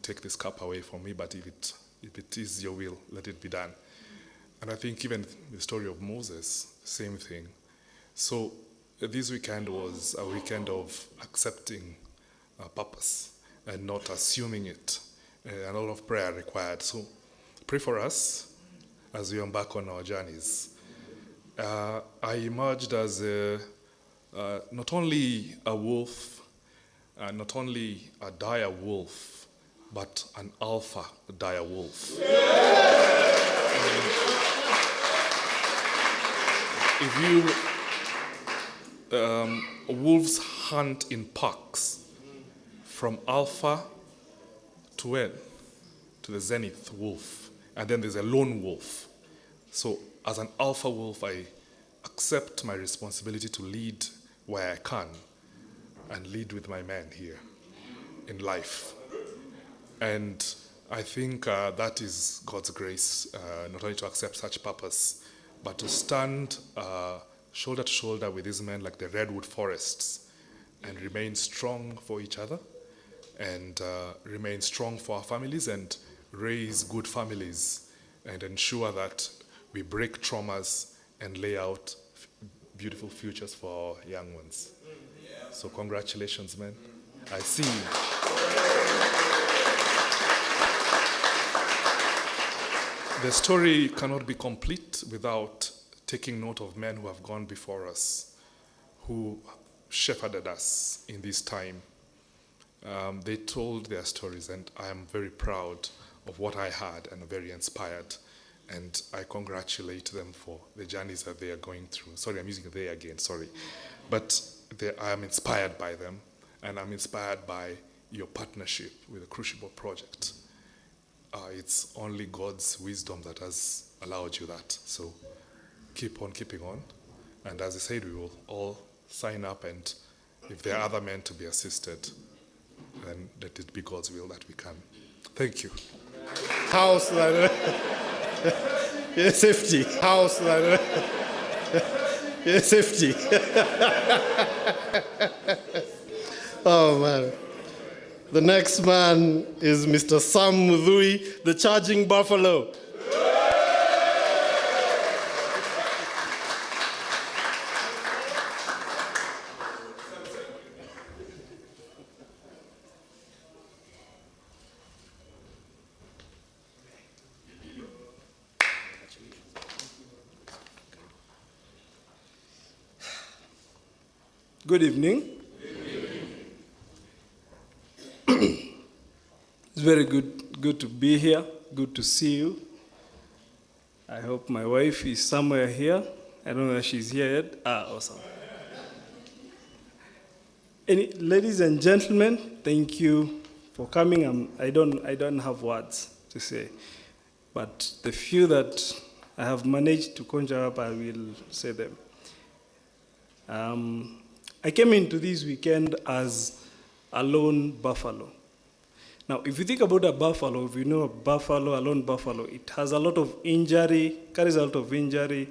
take this cup away from me, but if it is your will, let it be done. And I think even the story of Moses, same thing. So this weekend was a weekend of accepting purpose and not assuming it. A lot of prayer required. So pray for us as we embark on our journeys. I emerged as not only a wolf, not only a dire wolf, but an alpha dire wolf. Wolves hunt in packs from alpha to where? To the zenith wolf. And then there's a lone wolf. So as an alpha wolf, I accept my responsibility to lead where I can and lead with my men here in life. And I think that is God's grace, not only to accept such purpose, but to stand shoulder to shoulder with these men like the redwood forests and remain strong for each other and remain strong for our families and raise good families and ensure that we break traumas and lay out beautiful futures for our young ones. So congratulations, man. I see you. The story cannot be complete without taking note of men who have gone before us, who shepherded us in this time. They told their stories, and I am very proud of what I had and very inspired. And I congratulate them for the journeys that they are going through. Sorry, I'm using they again, sorry. But I am inspired by them, and I'm inspired by your partnership with the Crucible Project. It's only God's wisdom that has allowed you that. So keep on keeping on. And as I said, we will all sign up, and if there are other men to be assisted, then let it be God's will that we can. Thank you. House like yeah, safety. House like yeah, safety. Oh man. The next man is Mr. Sam Mudhui, the Charging Buffalo. Good evening. It's very good to be here. Good to see you. I hope my wife is somewhere here. I don't know if she's here yet. Awesome. Ladies and gentlemen, thank you for coming. I don't have words to say, but the few that I have managed to conjure up, I will say them. I came into this weekend as a lone buffalo. Now, if you think about a buffalo, if you know a buffalo, a lone buffalo, it has a lot of injury, carries a lot of injury,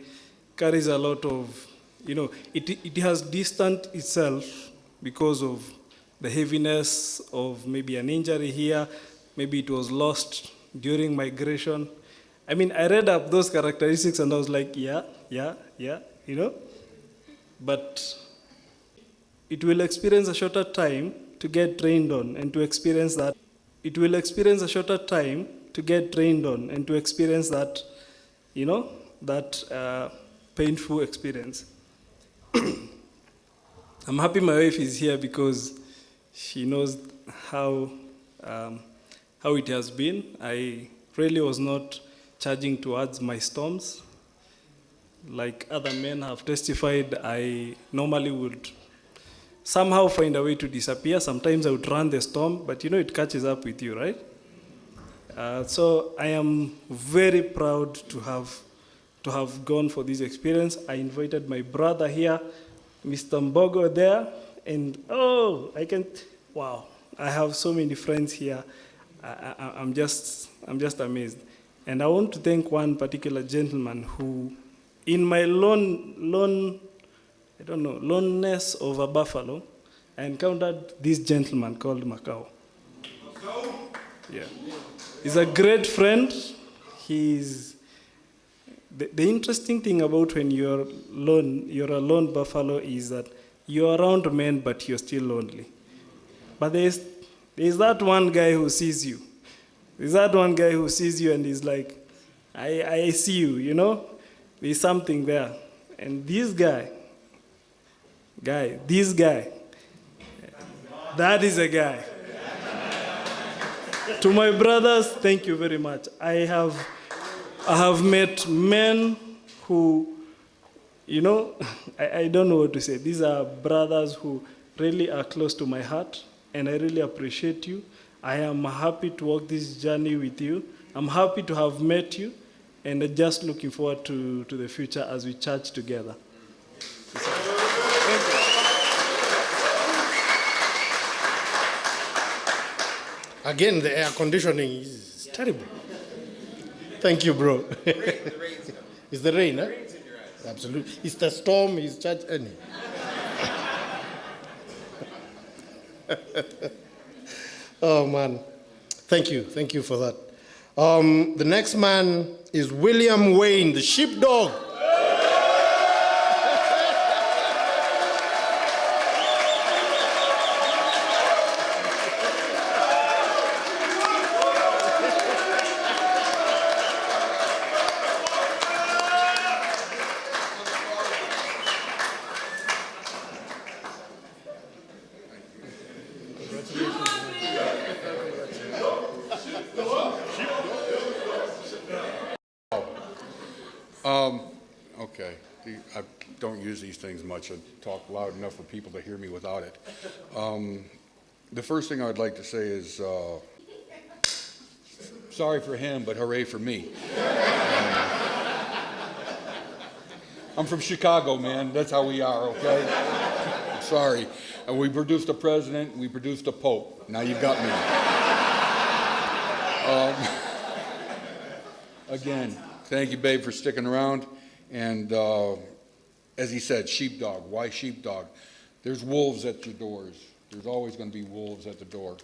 carries a lot of, it has distanced itself because of the heaviness of maybe an injury here, maybe it was lost during migration. I mean, I read up those characteristics and I was like, yeah, but it will experience a shorter time to get trained on and to experience that. It will experience a shorter time to get trained on and to experience that, that painful experience. I'm happy my wife is here because she knows how it has been. I really was not charging towards my storms. Like other men have testified, I normally would somehow find a way to disappear. Sometimes I would run the storm, but it catches up with you, right? So I am very proud to have gone for this experience. I invited my brother here, Mr. Mbogo there, and I have so many friends here. I'm just amazed. And I want to thank one particular gentleman who, in my loneness of a buffalo, I encountered this gentleman called Macau. Yeah. He's a great friend. He's the interesting thing about when you're a lone buffalo is that you're around men, but you're still lonely. But there's that one guy who sees you. There's that one guy who sees you and is like, I see you, you know? There's something there. And this guy, that is a guy. To my brothers, thank you very much. I have met men who, you know, I don't know what to say. These are brothers who really are close to my heart, and I really appreciate you. I am happy to walk this journey with you. I'm happy to have met you, and just looking forward to the future as we church together. Again, the air conditioning is terrible. Thank you, bro. It's the rain, huh? Absolutely. It's the storm, it's church. Oh, man. Thank you for that. The next man is William Wayne, the sheepdog. Okay. I don't use these things much. I talk loud enough for people to hear me without it. The first thing I would like to say is sorry for him, but hooray for me. I'm from Chicago, man. That's how we are, okay? Sorry. We produced a president, we produced a pope. Now you've got me. Again, thank you, babe, for sticking around. And as he said, sheepdog. Why sheepdog? There's wolves at your doors. There's always going to be wolves at the door.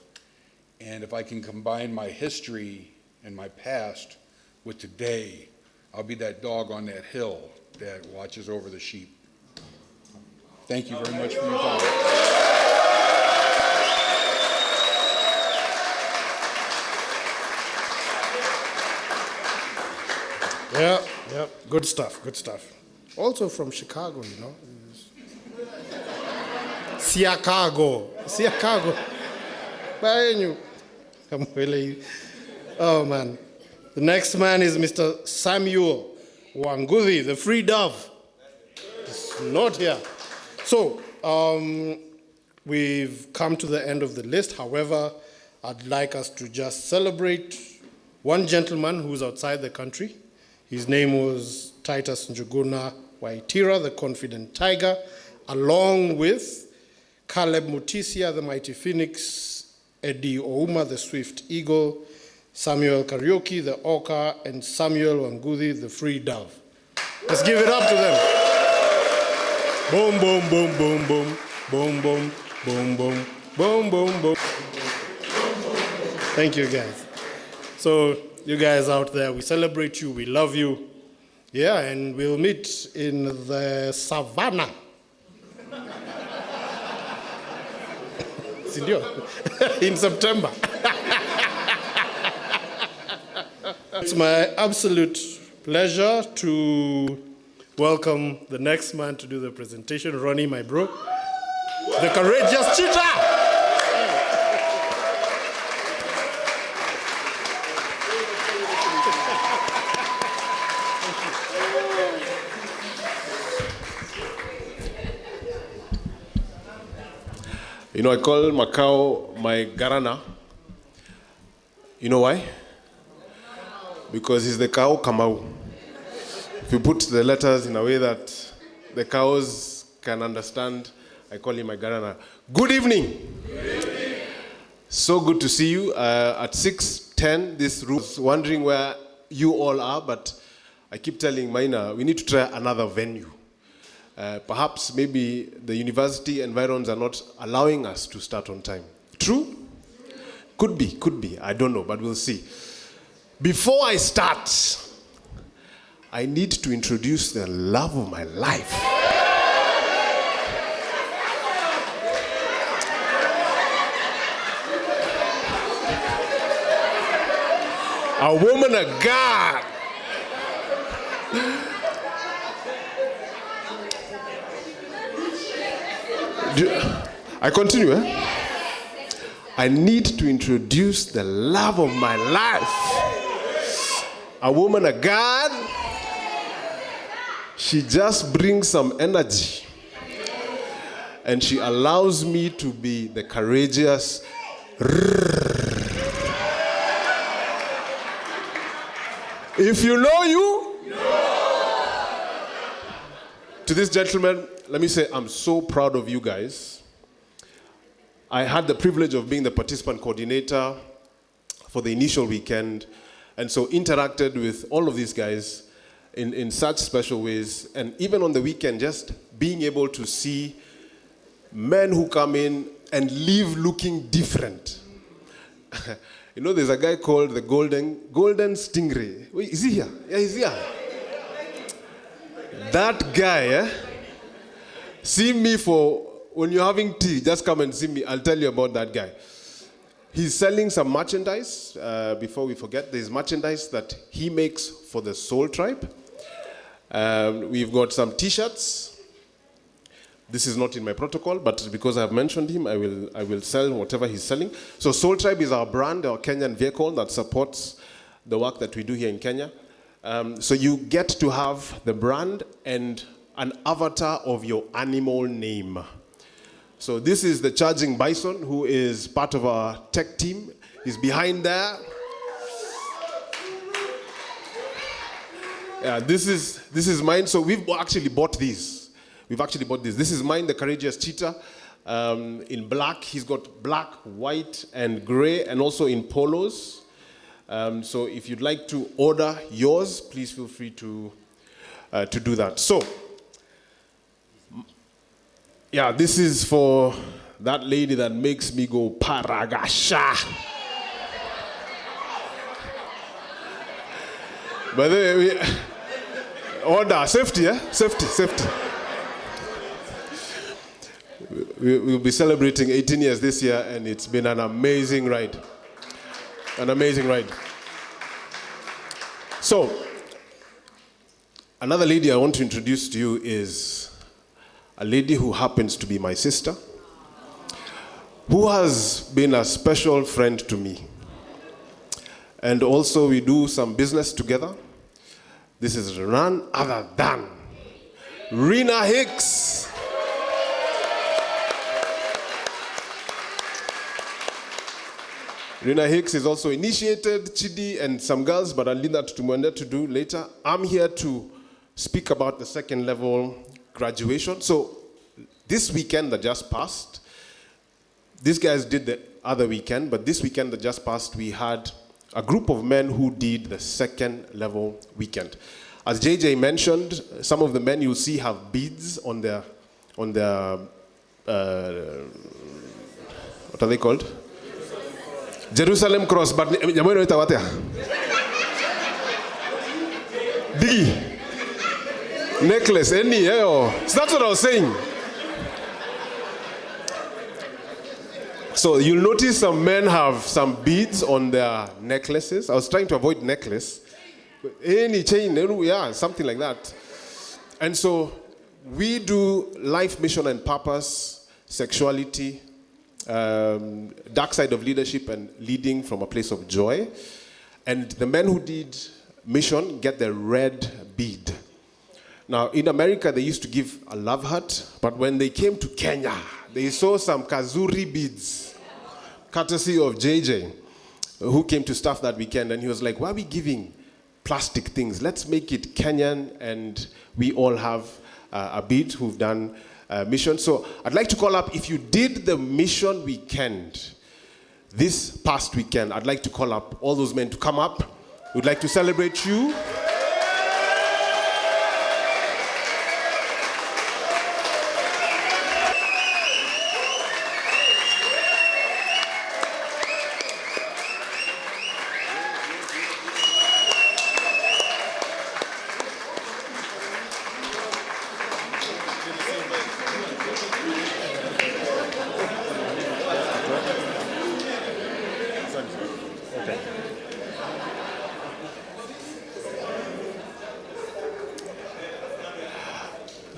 And if I can combine my history and my past with today, I'll be that dog on that hill that watches over the sheep. Thank you very much for your time. Yeah, good stuff. Also from Chicago, you know. Chicago. Oh, man. The next man is Mr. Samuel Wangudi, the free dove. He's not here. So, we've come to the end of the list. However, I'd like us to just celebrate one gentleman who's outside the country. His name was Titus Njuguna Waitira, the Confident Tiger, along with Caleb Mutisia, the Mighty Phoenix, Eddie Ouma, the Swift Eagle, Samuel Karaoke, the Oka, and Samuel Wangudi, the Free Dove. Let's give it up to them. Boom, boom, boom, boom, boom, boom, boom, boom, boom, boom, boom, boom. Thank you, guys. So, you guys out there, we celebrate you, we love you. Yeah, and we'll meet in the savannah. In September. It's my absolute pleasure to welcome the next man to do the presentation, Ronnie, my bro, the courageous cheetah. You know, I call Macau my Garana. You know why? Because he's the cow Kamau. If you put the letters in a way that the cows can understand, I call him my Garana. Good evening. Good evening. So good to see you. At 6:10, this room, wondering where you all are, but I keep telling Maina, we need to try another venue. Perhaps maybe the university environs are not allowing us to start on time. True? Could be. I don't know, but we'll see. Before I start, I need to introduce the love of my life. A woman of God. I continue, eh? I need to introduce the love of my life. A woman of God. She just brings some energy. And she allows me to be the courageous. If you know you. To this gentleman, let me say I'm so proud of you guys. I had the privilege of being the participant coordinator for the initial weekend, and so interacted with all of these guys in such special ways. And even on the weekend, just being able to see men who come in and leave looking different. You know, there's a guy called the Golden Stingray. Wait, is he here? Yeah, he's here. That guy, see me when you're having tea, just come and see me. I'll tell you about that guy. He's selling some merchandise. Before we forget, there's merchandise that he makes for the SoulTribe. We've got some T-shirts. This is not in my protocol, but because I've mentioned him, I will sell whatever he's selling. So SoulTribe is our brand, our Kenyan vehicle that supports the work that we do here in Kenya. So you get to have the brand and an avatar of your animal name. So this is the Charging Bison, who is part of our tech team. He's behind there. Yeah, this is mine. So we've actually bought these. This is mine, the Courageous Cheetah, in black. He's got black, white, and gray, and also in polos. So if you'd like to order yours, please feel free to do that. So, yeah, this is for that lady that makes me go paragasha. By the way, order, safety, Safety. We'll be celebrating 18 years this year, and it's been an amazing ride. So, another lady I want to introduce to you is a lady who happens to be my sister, who has been a special friend to me. And also we do some business together. This is none other than Rena Hicks. Rena Hicks is also initiated, Chidi and some girls, but I'll leave that to Mwende to do later. I'm here to speak about the second level graduation. So this weekend that just passed, these guys did the other weekend, but this weekend that just passed, we had a group of men who did the second level weekend. As JJ mentioned, some of the men you'll see have beads on their what are they called? Jerusalem cross, but jamano ita watea. Digi. Necklace, any, so that's what I was saying. So you'll notice some men have some beads on their necklaces. I was trying to avoid necklace. Any chain, yeah, something like that. And so we do life, mission, and purpose, sexuality, dark side of leadership, and leading from a place of joy. And the men who did mission get the red bead. Now, in America, they used to give a love heart, but when they came to Kenya, they saw some Kazuri beads, courtesy of JJ, who came to staff that weekend, and he was like, why are we giving plastic things? Let's make it Kenyan, and we all have a bead who've done mission. So I'd like to call up, if you did the mission weekend, this past weekend, I'd like to call up all those men to come up. We'd like to celebrate you.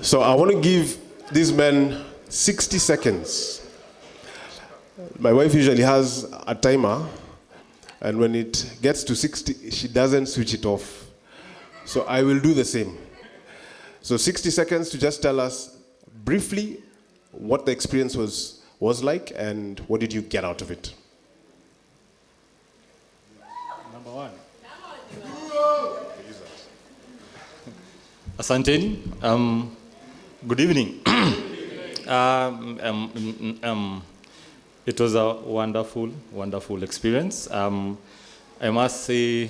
So I want to give these men 60 seconds. My wife usually has a timer, and when it gets to 60, she doesn't switch it off. So I will do the same. So 60 seconds to just tell us briefly what the experience was like and what did you get out of it. Number one. Asanteni. Good evening. It was a wonderful, wonderful experience. I must say,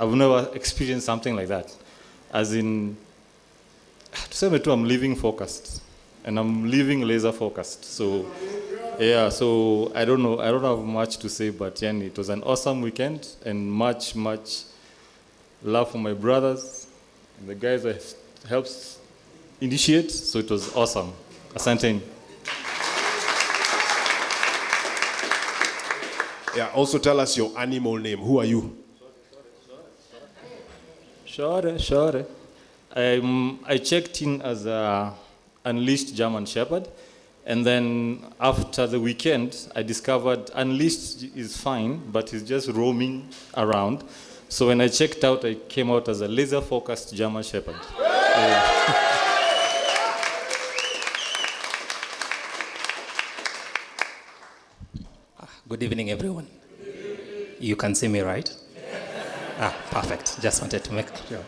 I've never experienced something like that. As in, to say it, I'm living focused, and I'm living laser focused. So, yeah. So I don't know. I don't have much to say, but yeah, it was an awesome weekend, and much love for my brothers and the guys that helped initiate. So it was awesome. Asanteni. Yeah, also tell us your animal name. Who are you? Sure. I checked in as a unleashed German Shepherd, and then after the weekend, I discovered unleashed is fine, but he's just roaming around. So when I checked out, I came out as a laser-focused German Shepherd. Good evening, everyone. You can see me, right? Perfect. Just wanted to make sure.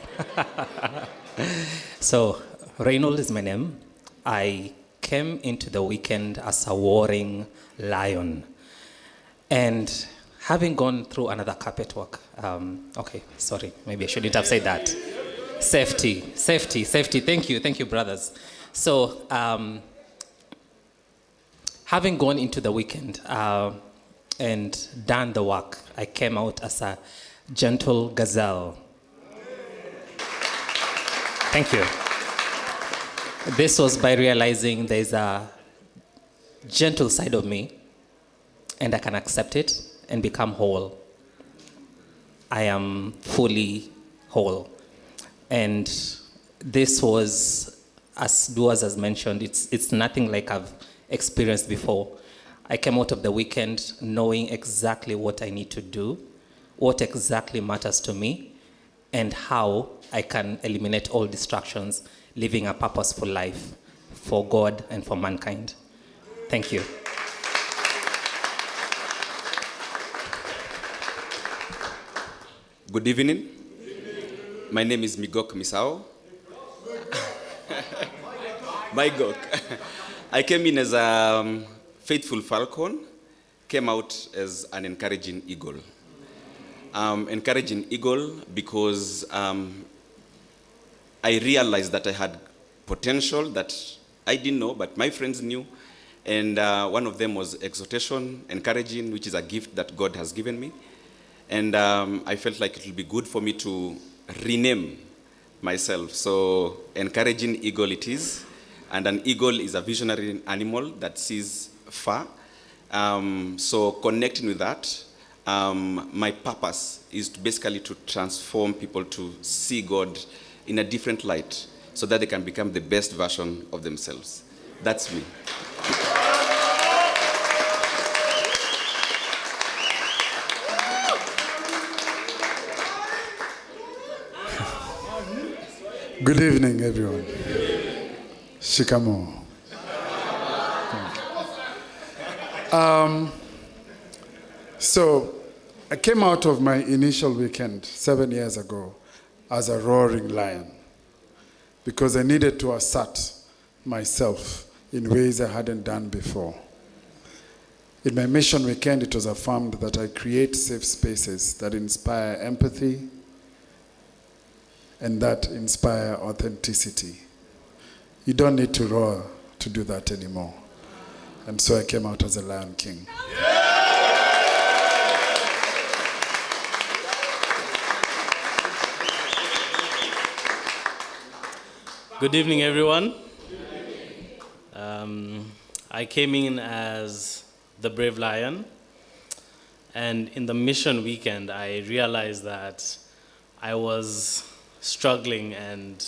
So, Reynold is my name. I came into the weekend as a warring lion. And having gone through another carpet walk, maybe I shouldn't have said that. Safety. Thank you, brothers. So, having gone into the weekend and done the work, I came out as a gentle gazelle. Thank you. This was by realizing there's a gentle side of me, and I can accept it and become whole. I am fully whole. And this was, as Duas has mentioned, it's nothing like I've experienced before. I came out of the weekend knowing exactly what I need to do, what exactly matters to me, and how I can eliminate all distractions, living a purposeful life for God and for mankind. Thank you. Good evening. My name is Migok Misao. Migok. I came in as a faithful falcon, came out as an encouraging eagle. Encouraging eagle because I realized that I had potential that I didn't know, but my friends knew. And one of them was exhortation, encouraging, which is a gift that God has given me. And I felt like it would be good for me to rename myself. So encouraging eagle it is. And an eagle is a visionary animal that sees far. So connecting with that, my purpose is basically to transform people to see God in a different light so that they can become the best version of themselves. That's me. Good evening, everyone. Shikamo. So I came out of my initial weekend 7 years ago as a roaring lion because I needed to assert myself in ways I hadn't done before. In my mission weekend, it was affirmed that I create safe spaces that inspire empathy and that inspire authenticity. You don't need to roar to do that anymore. And so I came out as a Lion King. Good evening, everyone. I came in as the brave lion, And in the mission weekend, I realized that I was struggling and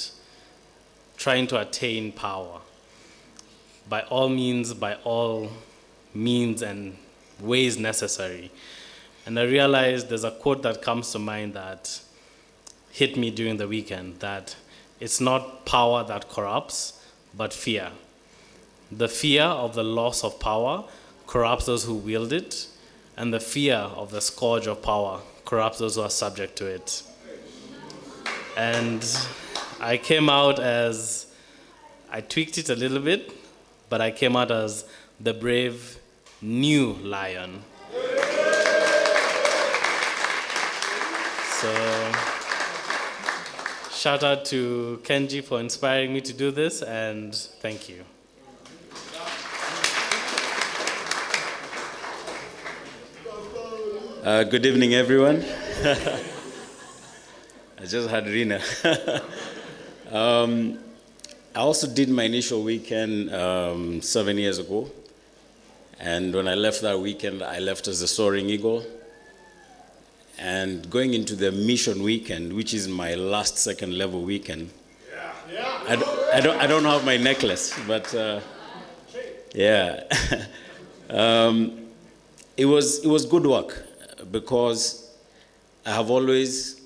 trying to attain power by all means and ways necessary. And I realized there's a quote that comes to mind that hit me during the weekend, that it's not power that corrupts, but fear. The fear of the loss of power corrupts those who wield it, and the fear of the scourge of power corrupts those who are subject to it. And I came out as, I tweaked it a little bit, but I came out as the brave new lion. So, shout out to Kenji for inspiring me to do this, and thank you. Good evening, everyone. I just had Rina. I also did my initial weekend 7 years ago. And when I left that weekend, I left as a soaring eagle. And going into the mission weekend, which is my last second level weekend, I don't have my necklace, but yeah. It was good work, because I have always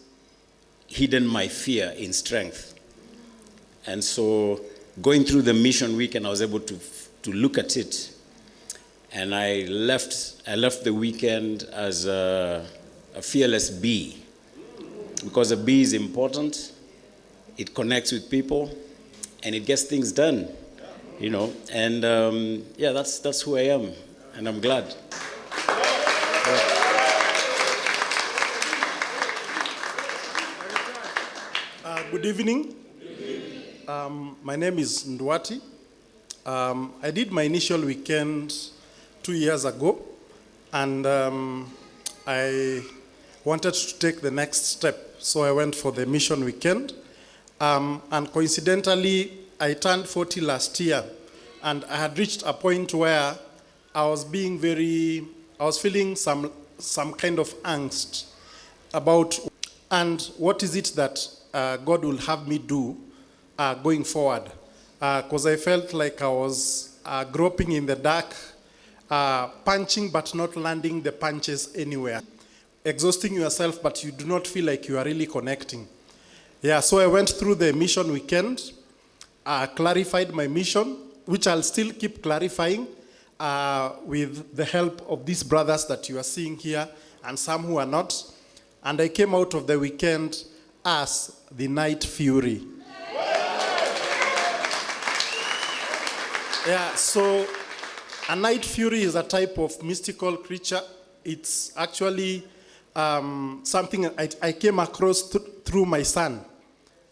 hidden my fear in strength. And so going through the mission weekend, I was able to look at it. And I left the weekend as a fearless bee, because a bee is important. It connects with people, and it gets things done, you know. And yeah, that's who I am, and I'm glad. Good evening. My name is Ndwati. I did my initial weekend 2 years ago, and I wanted to take the next step, so I went for the mission weekend. And coincidentally, I turned 40 last year, and I had reached a point where I was feeling some kind of angst about, and what is it that God will have me do going forward. Because I felt like I was groping in the dark, punching but not landing the punches anywhere. Exhausting yourself, but you do not feel like you are really connecting. Yeah, so I went through the mission weekend, clarified my mission, which I'll still keep clarifying with the help of these brothers that you are seeing here and some who are not. And I came out of the weekend as the Night Fury. Yeah, so a Night Fury is a type of mystical creature. It's actually something I came across through my son.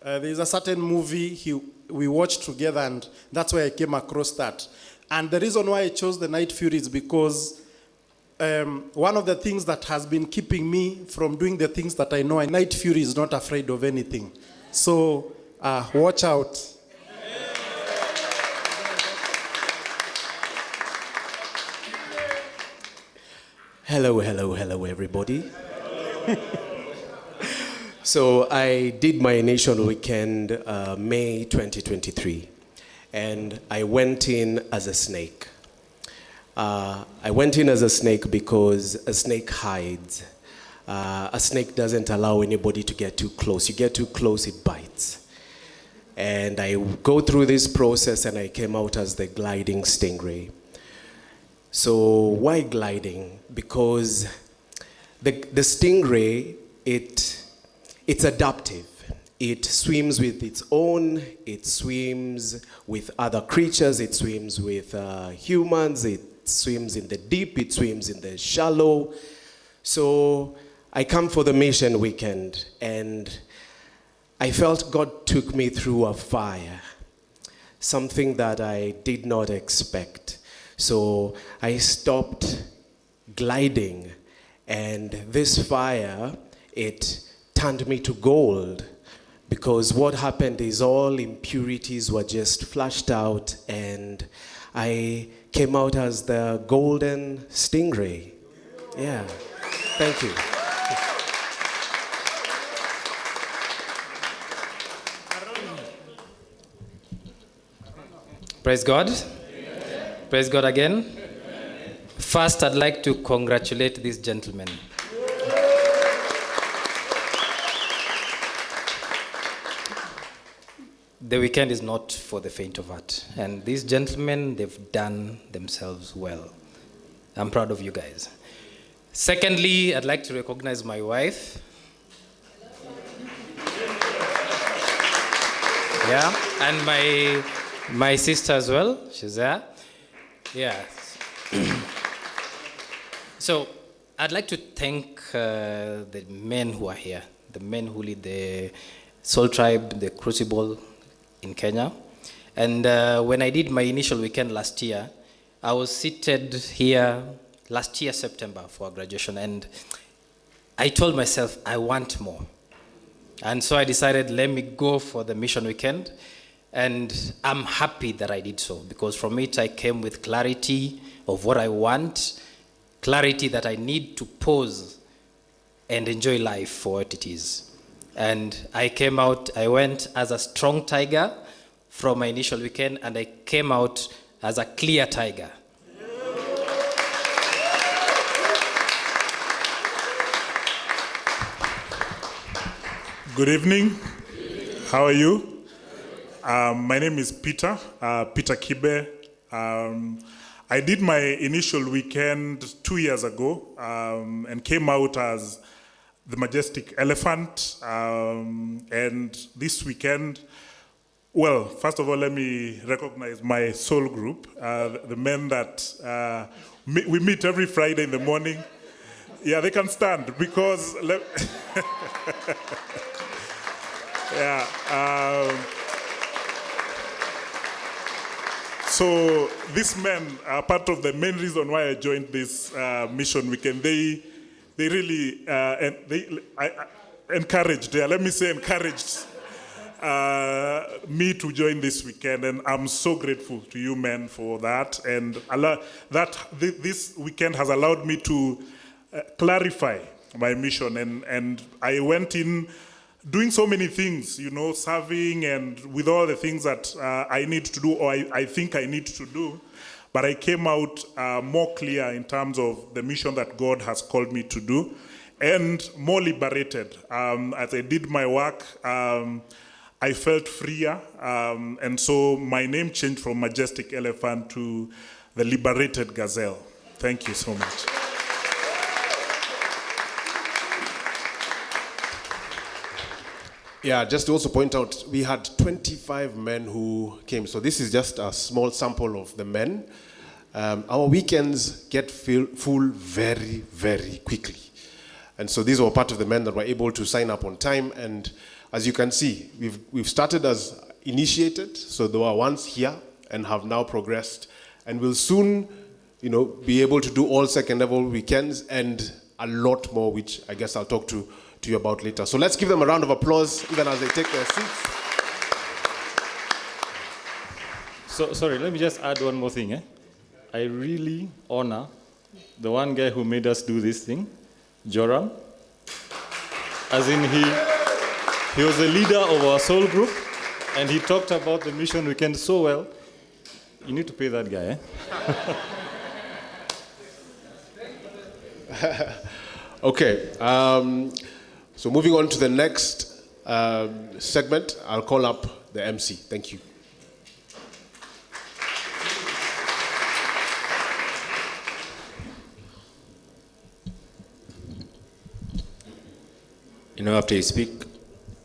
There's a certain movie we watched together, and that's why I came across that. And the reason why I chose the Night Fury is because one of the things that has been keeping me from doing the things that I know, Night Fury is not afraid of anything. So watch out. Hello, everybody. So I did my initial weekend, May 2023, and I went in as a snake. I went in as a snake because a snake hides. A snake doesn't allow anybody to get too close. You get too close, it bites. And I go through this process, and I came out as the gliding stingray. So why gliding? Because the stingray, it's adaptive. It swims with its own, it swims with other creatures, it swims with humans, it swims in the deep, it swims in the shallow. So I come for the mission weekend, and I felt God took me through a fire, something that I did not expect. So I stopped gliding, and this fire, it turned me to gold, because what happened is all impurities were just flushed out, and I came out as the golden stingray. Yeah. Thank you. Praise God. Amen. Praise God again. Amen. First, I'd like to congratulate these gentlemen. The weekend is not for the faint of heart. And these gentlemen, they've done themselves well. I'm proud of you guys. Secondly, I'd like to recognize my wife. Yeah, and my sister as well. She's there. Yeah. So I'd like to thank the men who are here, the men who lead the SoulTribe, the Crucible in Kenya. And when I did my initial weekend last year, I was seated here last year, September, for graduation. And I told myself, I want more. And so I decided, let me go for the mission weekend. And I'm happy that I did so, because from it I came with clarity of what I want, clarity that I need to pause and enjoy life for what it is. And I came out, I went as a strong tiger from my initial weekend, and I came out as a clear tiger. Good evening. How are you? My name is Peter Kibe. I did my initial weekend 2 years ago and came out as the majestic elephant. And this weekend, well, first of all, let me recognize my soul group, the men that we meet every Friday in the morning. Yeah, they can stand because... Yeah. So these men are part of the main reason why I joined this mission weekend. They really encouraged me to join this weekend, and I'm so grateful to you men for that. And this weekend has allowed me to clarify my mission, and I went in doing so many things, you know, serving and with all the things that I need to do, or I think I need to do. But I came out more clear in terms of the mission that God has called me to do, and more liberated. As I did my work, I felt freer. And so my name changed from Majestic Elephant to the Liberated Gazelle. Thank you so much. Yeah, just to also point out, we had 25 men who came. So this is just a small sample of the men. Our weekends get full very, very quickly. And so these were part of the men that were able to sign up on time. And as you can see, we've started as initiated. So there were ones here and have now progressed. And will soon, you know, be able to do all second level weekends and a lot more, which I guess I'll talk to you about later. So let's give them a round of applause even as they take their seats. So, sorry, let me just add one more thing. I really honor the one guy who made us do this thing, Joram. As in he was the leader of our soul group, and he talked about the mission weekend so well. You need to pay that guy, Okay. So moving on to the next segment, I'll call up the MC. Thank you. You know,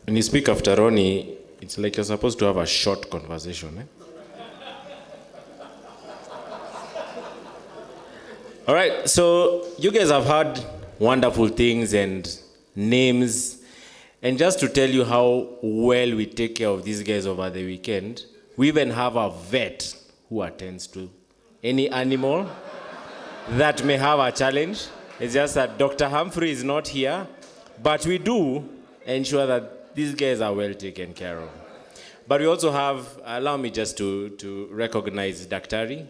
when you speak after Ronnie, it's like you're supposed to have a short conversation. All right, so you guys have heard wonderful things and names. And just to tell you how well we take care of these guys over the weekend, we even have a vet who attends to any animal that may have a challenge. It's just that Dr. Humphrey is not here, but we do ensure that these guys are well taken care of. But we also have, allow me just to recognize Daktari.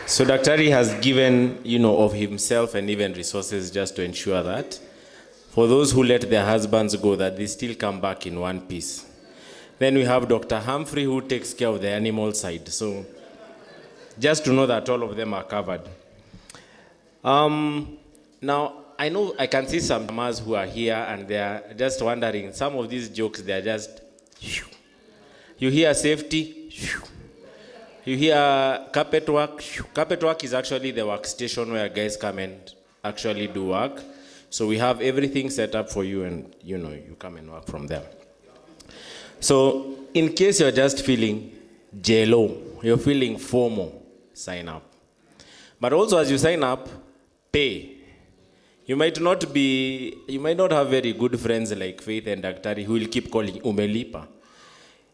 So Daktari has given, of himself and even resources just to ensure that for those who let their husbands go, that they still come back in one piece. Then we have Dr. Humphrey, who takes care of the animal side. So just to know that all of them are covered. Now, I know I can see some mamas who are here and they are just wondering, some of these jokes, they are just, you hear safety, you hear carpet work. Carpet work is actually the workstation where guys come and actually do work. So we have everything set up for you and, you come and work from there. So in case you're just feeling jello, you're feeling FOMO, sign up. But also as you sign up, pay. You might not have very good friends like Faith and Daktari who will keep calling umelipa.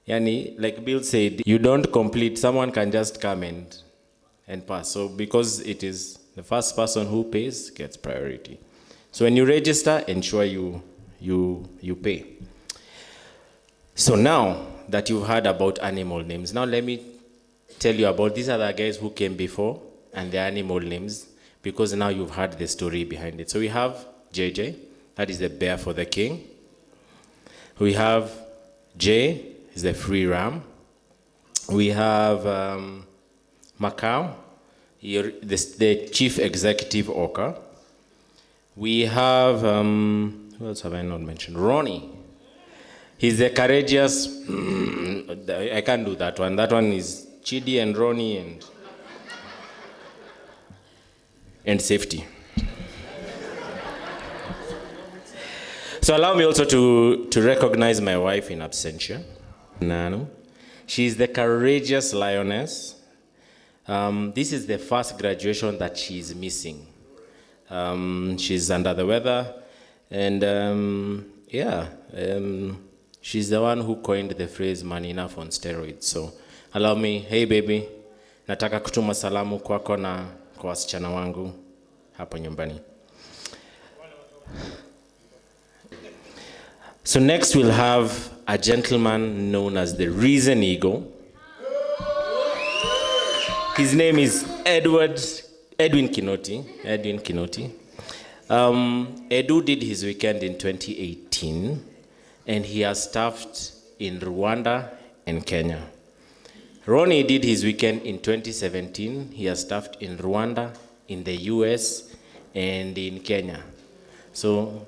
Yani, like Bill said, you don't complete, someone can just come and pass. So because it is the first person who pays gets priority. So when you register, ensure you pay. So now that you've heard about animal names, now let me tell you about these other guys who came before and their animal names, because now you've heard the story behind it. So we have JJ, that is the bear for the king. We have J, is the free ram. We have Macau, the chief executive orca. We have, who else have I not mentioned? Ronnie. He's the courageous, I can't do that one. That one is Chidi and Ronnie and safety. So allow me also to recognize my wife in absentia, Nano. She's the courageous lioness. This is the first graduation that she's missing. She's under the weather, and she's the one who coined the phrase "man enough on steroids." So allow me, hey baby, nataka kutuma salamu kwako na kwa wasichana wangu hapa nyumbani. So next we'll have a gentleman known as the Reason Eagle. His name is Edwin Kinoti. Edu did his weekend in 2018, and he has staffed in Rwanda and Kenya. Ronnie did his weekend in 2017. He has staffed in Rwanda, in the US, and in Kenya. So,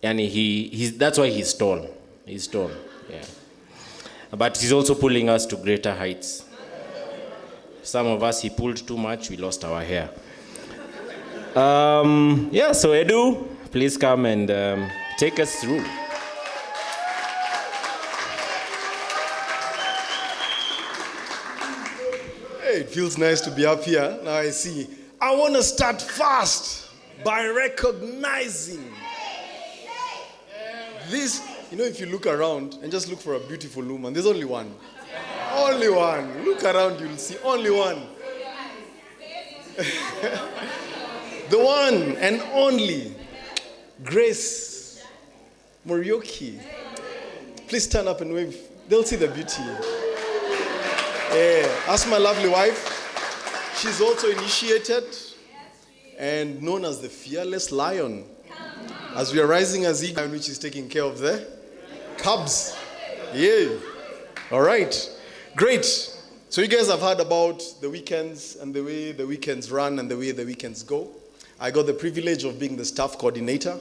and that's why he's tall. He's tall, yeah. But he's also pulling us to greater heights. Some of us, he pulled too much, we lost our hair. So Edu, please come and take us through. Hey, it feels nice to be up here. Now I see. I want to start fast by recognizing this. If you look around and just look for a beautiful woman, there's only one. Only one. Look around, you'll see only one. The one and only Grace Morioki. Please stand up and wave. They'll see the beauty. That's my lovely wife. She's also initiated and known as the fearless lion. As we are rising as eagle, which is taking care of the cubs. Yeah. All right. Great. So you guys have heard about the weekends and the way the weekends run and the way the weekends go. I got the privilege of being the staff coordinator.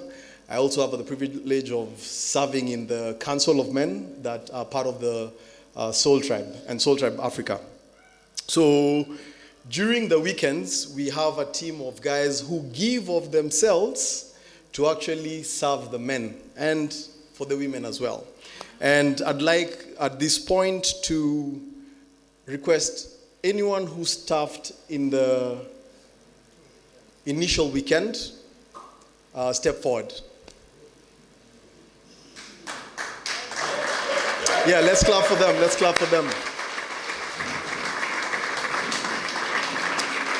I also have the privilege of serving in the Council of Men that are part of the SoulTribe and SoulTribe Africa. So during the weekends, we have a team of guys who give of themselves to actually serve the men and for the women as well. And I'd like at this point to request anyone who staffed in the initial weekend, step forward. Yeah, let's clap for them. Let's clap for them.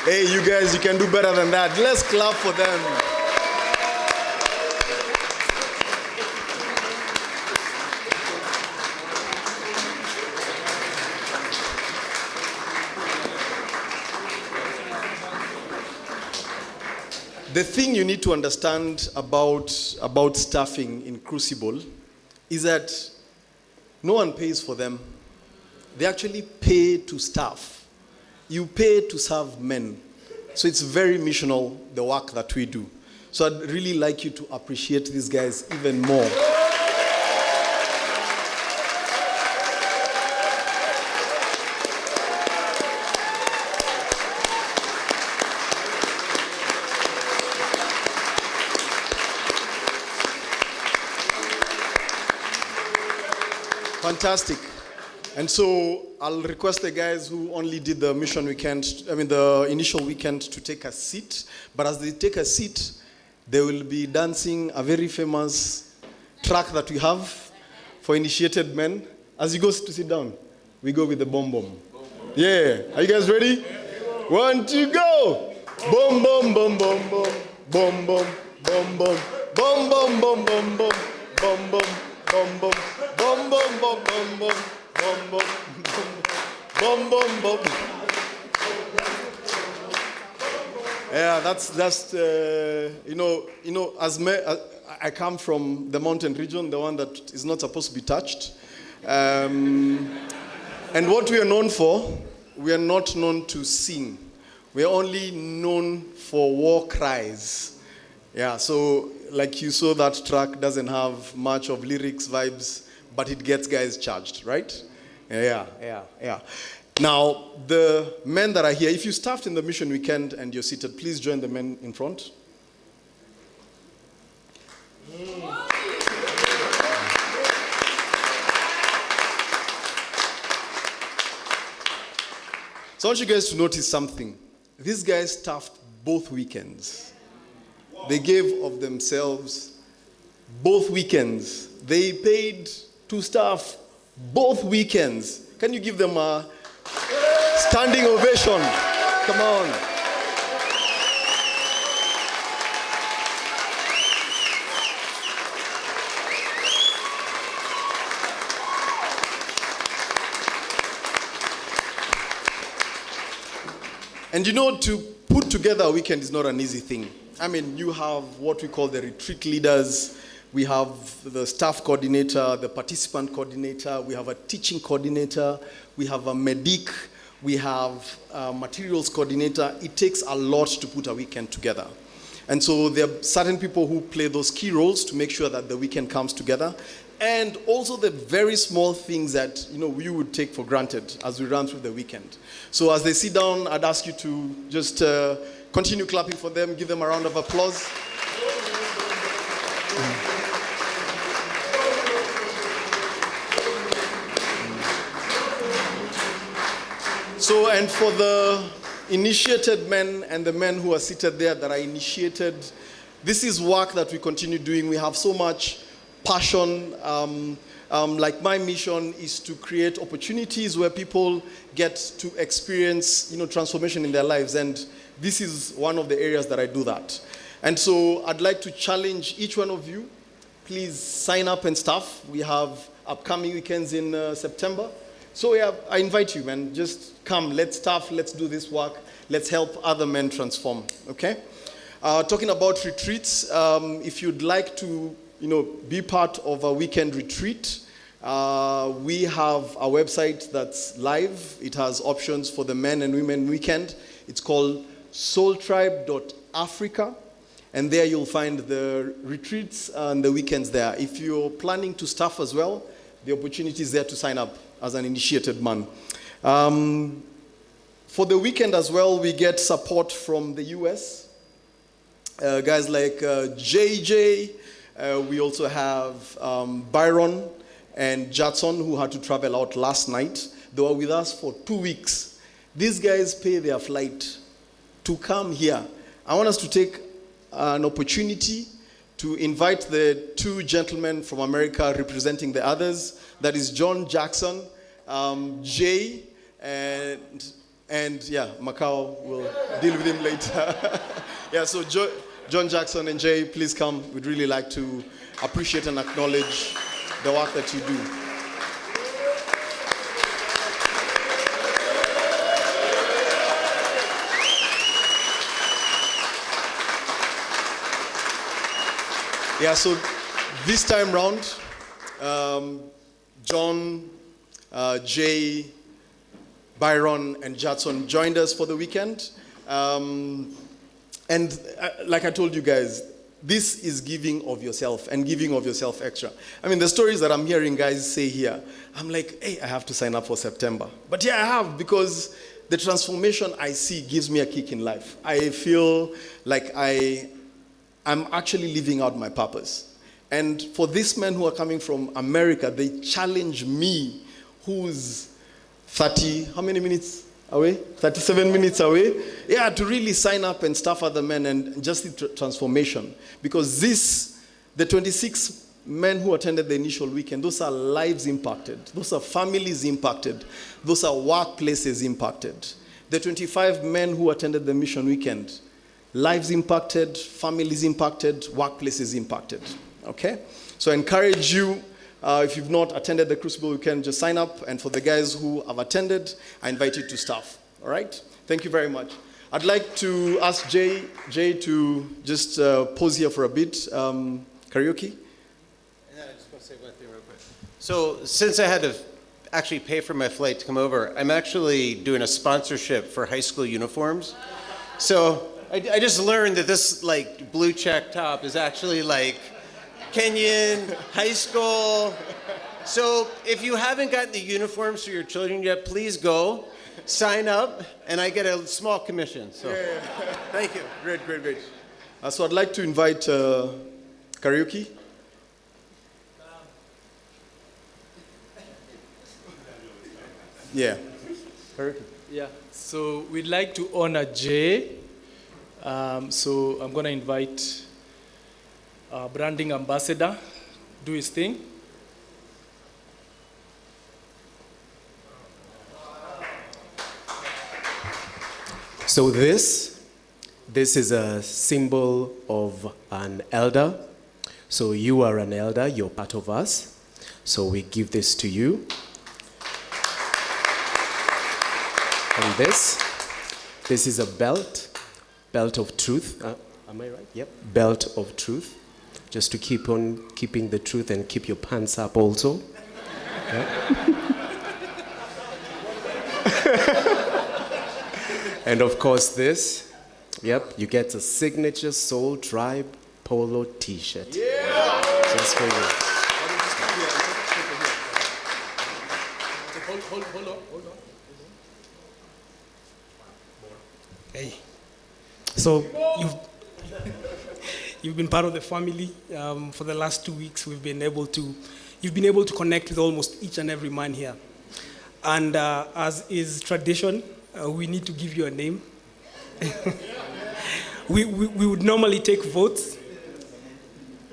Hey, you guys, you can do better than that. Let's clap for them. The thing you need to understand about staffing in Crucible is that no one pays for them. They actually pay to staff. You pay to serve men. So it's very missional, the work that we do. So I'd really like you to appreciate these guys even more. Fantastic. And so I'll request the guys who only did the mission weekend, the initial weekend, to take a seat. But as they take a seat, they will be dancing a very famous track that we have for initiated men. As you go to sit down, we go with the bomb bomb. Yeah. Are you guys ready? 1, 2, go! Boom, boom, boom, boom, boom. Boom, boom, boom, boom. Boom, boom, boom, boom, boom. Boom, boom, boom, boom. Boom, boom, boom, boom, boom. Boom, boom, boom, boom, boom. Yeah, that's I come from the mountain region, the one that is not supposed to be touched. And what we are known for, we are not known to sing. We are only known for war cries. Yeah, so like you saw, that track doesn't have much of lyrics, vibes, but it gets guys charged, right? Yeah. Now, the men that are here, if you staffed in the mission weekend and you're seated, please join the men in front. So I want you guys to notice something. These guys staffed both weekends. They gave of themselves both weekends. They paid to staff both weekends. Can you give them a standing ovation? Come on. And to put together a weekend is not an easy thing. I mean, you have what we call the retreat leaders. We have the staff coordinator, the participant coordinator. We have a teaching coordinator. We have a medic. We have a materials coordinator. It takes a lot to put a weekend together. And so there are certain people who play those key roles to make sure that the weekend comes together. And also the very small things that, we would take for granted as we run through the weekend. So as they sit down, I'd ask you to just continue clapping for them. Give them a round of applause. So, and for the initiated men and the men who are seated there that are initiated, this is work that we continue doing. We have so much passion. Like my mission is to create opportunities where people get to experience, transformation in their lives. And this is one of the areas that I do that. And so I'd like to challenge each one of you. Please sign up and staff. We have upcoming weekends in September. So yeah, I invite you, man. Just come. Let's staff. Let's do this work. Let's help other men transform. Okay? Talking about retreats, if you'd like to be part of a weekend retreat, we have a website that's live. It has options for the men and women weekend. It's called SoulTribe.Africa. And there you'll find the retreats and the weekends there. If you're planning to staff as well, the opportunity is there to sign up as an initiated man. For the weekend as well, we get support from the US. Guys like JJ. We also have Byron and Jadson, who had to travel out last night. They were with us for 2 weeks. These guys pay their flight to come here. I want us to take an opportunity to invite the two gentlemen from America representing the others. That is John Jackson, Jay, and Macau will deal with him later. Yeah, so John Jackson and Jay, please come. We'd really like to appreciate and acknowledge the work that you do. Yeah, so this time round, John, Jay, Byron, and Jadson joined us for the weekend. Like I told you guys, this is giving of yourself and giving of yourself extra. I mean, the stories that I'm hearing guys say here, I'm like, hey, I have to sign up for September. But yeah, I have, because the transformation I see gives me a kick in life. I feel like I'm actually living out my purpose. And for these men who are coming from America, they challenge me, who's 30, how many minutes away? 37 minutes away? Yeah, to really sign up and staff other men and just the transformation. Because the 26 men who attended the initial weekend, those are lives impacted. Those are families impacted. Those are workplaces impacted. The 25 men who attended the mission weekend, lives impacted, families impacted, workplaces impacted. Okay? So I encourage you, if you've not attended the Crucible Weekend, just sign up. And for the guys who have attended, I invite you to staff. All right? Thank you very much. I'd like to ask Jay to just pause here for a bit. Karaoke? Yeah, I just want to say one thing real quick. So since I had to actually pay for my flight to come over, I'm actually doing a sponsorship for high school uniforms. So I just learned that this like blue check top is actually like Kenyan, high school. So if you haven't gotten the uniforms for your children yet, please go, sign up, and I get a small commission. So Thank you. Great. So I'd like to invite Karaoke. Yeah. Karaoke. Yeah, so we'd like to honor Jay. So I'm going to invite branding ambassador, do his thing. So this is a symbol of an elder. So you are an elder, you're part of us. So we give this to you. And this is a belt of truth. Am I right? Yep. Belt of truth. Just to keep on keeping the truth and keep your pants up also. Yeah. And of course this, yep, you get a signature SoulTribe polo t-shirt. Yeah! Just for you. Hold on. Hey. So you've been part of the family for the last 2 weeks. You've been able to connect with almost each and every man here. And as is tradition, we need to give you a name. we would normally take votes,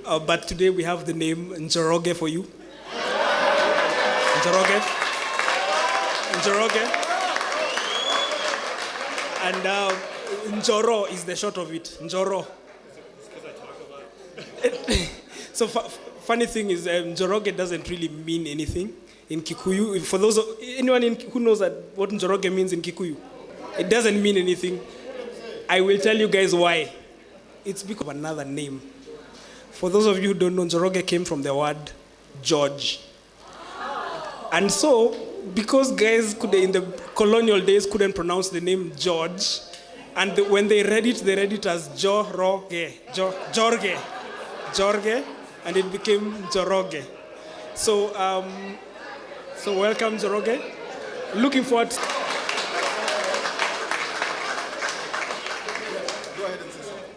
but today we have the name Njoroge for you. Njoroge. And Njoro is the short of it. Njoro. So funny thing is, Njoroge doesn't really mean anything in Kikuyu. For anyone who knows what Njoroge means in Kikuyu, it doesn't mean anything. I will tell you guys why. It's because of another name. For those of you who don't know, Njoroge came from the word George. And so, because guys in the colonial days couldn't pronounce the name George, and when they read it as Jorge, and it became Njoroge. So welcome, Njoroge. Looking forward. Go ahead and say something.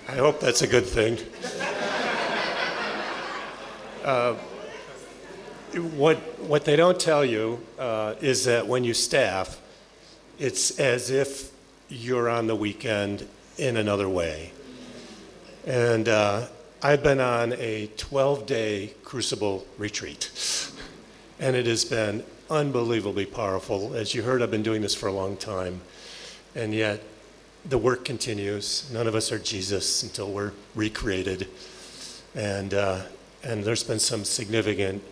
I hope that's a good thing. What they don't tell you is that when you staff, it's as if you're on the weekend in another way. And I've been on a 12-day Crucible retreat, and it has been unbelievably powerful. As you heard, I've been doing this for a long time, and yet the work continues. None of us are Jesus until we're recreated. And there's been some significant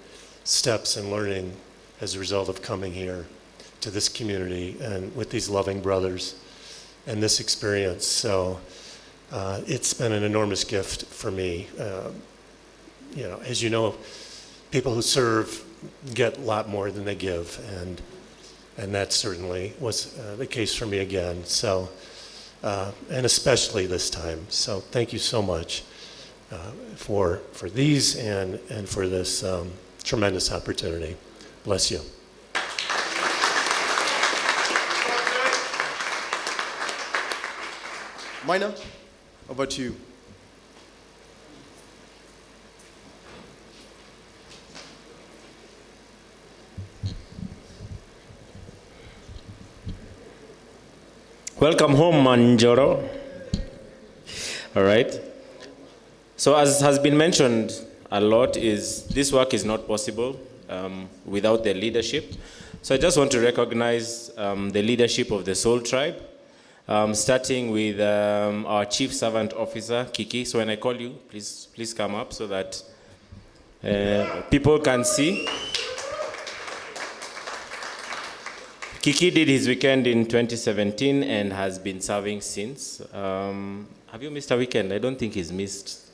steps in learning as a result of coming here to this community and with these loving brothers and this experience. So it's been an enormous gift for me. As you know, people who serve get a lot more than they give, and that certainly was the case for me again. So, and especially this time. So, thank you so much for these and for this tremendous opportunity. Bless you. Mina, over to you. Welcome home, Manjoro. All right. So as has been mentioned a lot, this work is not possible without the leadership. So I just want to recognize the leadership of the SoulTribe, starting with our Chief Servant Officer, Kiki. So when I call you, please come up so that people can see. Kiki did his weekend in 2017 and has been serving since. Have you missed a weekend? I don't think he's missed.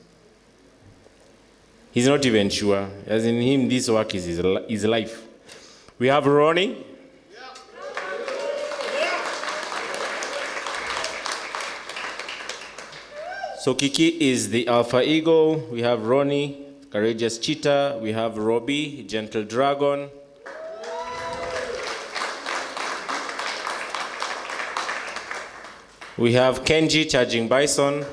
He's not even sure. As in him, this work is his life. We have Ronnie. So Kiki is the Alpha Eagle. We have Ronnie, Courageous Cheetah. We have Robbie, Gentle Dragon. We have Kenji, Charging Bison.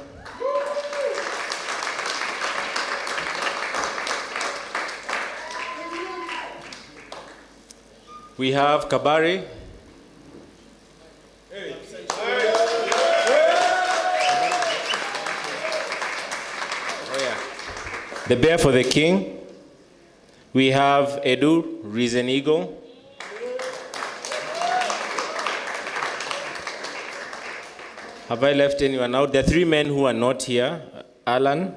We have Kabari. The Bear for the King. We have Edu, Risen Eagle. Have I left anyone out? There are three men who are not here. Alan,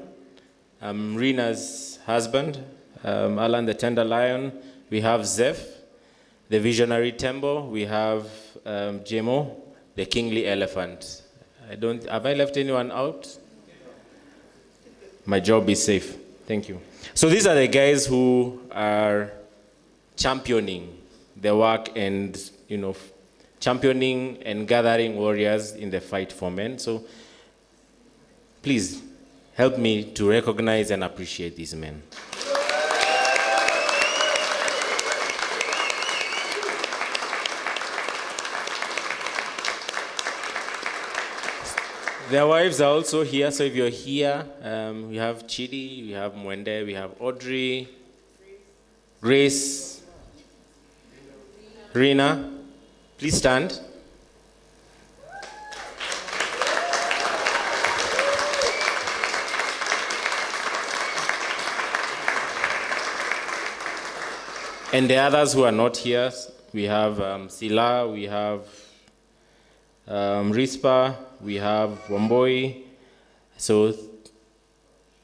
Rena's husband. Alan, the Tender Lion. We have Zeph, the Visionary Tembo. We have Jemo, the Kingly Elephant. Have I left anyone out? My job is safe. Thank you. So these are the guys who are championing the work and, championing and gathering warriors in the fight for men. So please help me to recognize and appreciate these men. Their wives are also here, so if you're here, we have Chidi, we have Mwende, we have Audrey, Grace, Rina. Please stand. And the others who are not here, we have Sila, we have Rispa, we have Wamboi. So,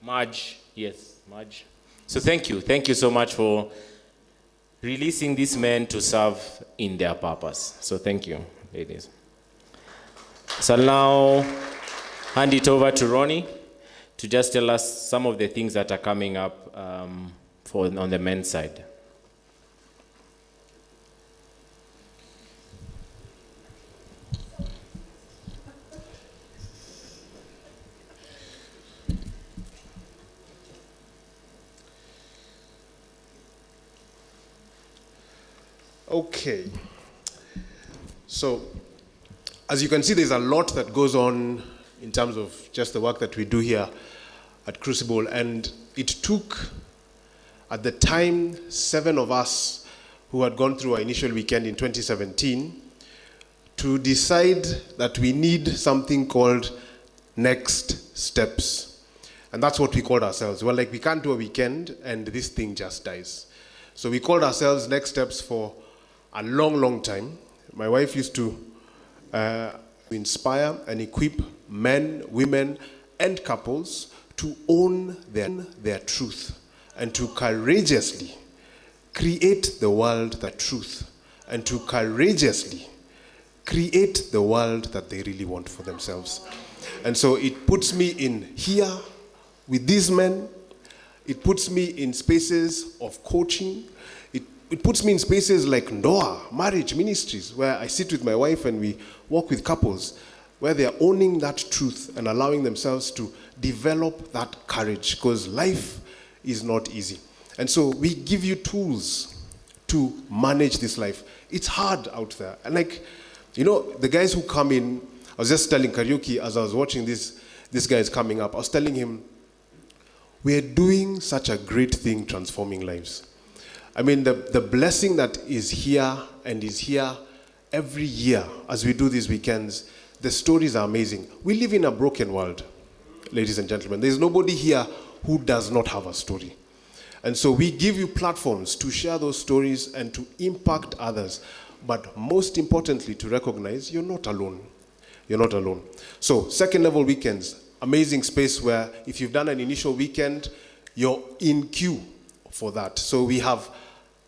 Marge, yes, Marge. So thank you so much for releasing these men to serve in their purpose. So thank you, ladies. So I'll now hand it over to Ronnie to just tell us some of the things that are coming up on the men's side. Okay. So, as you can see, there's a lot that goes on in terms of just the work that we do here at Crucible. And it took, at the time, 7 of us who had gone through our initial weekend in 2017 to decide that we need something called next steps. And that's what we called ourselves. Well, like, we can't do a weekend and this thing just dies. So we called ourselves Next Steps for a long, long time. My wife used to inspire and equip men, women, and couples to own their truth and to courageously create the world that truth and to courageously create the world that they really want for themselves. And so it puts me in here with these men. It puts me in spaces of coaching. It puts me in spaces like Ndoa, marriage ministries, where I sit with my wife and we walk with couples, where they are owning that truth and allowing themselves to develop that courage, because life is not easy. And so we give you tools to manage this life. It's hard out there. And like, you know, the guys who come in, I was just telling Karaoke as I was watching this guy is coming up, I was telling him, we're doing such a great thing transforming lives. I mean, the blessing that is here and is here every year as we do these weekends, the stories are amazing. We live in a broken world, ladies and gentlemen. There's nobody here who does not have a story. And so we give you platforms to share those stories and to impact others. But most importantly, to recognize you're not alone. You're not alone. So, second level weekends, amazing space where if you've done an initial weekend, you're in queue for that. So we have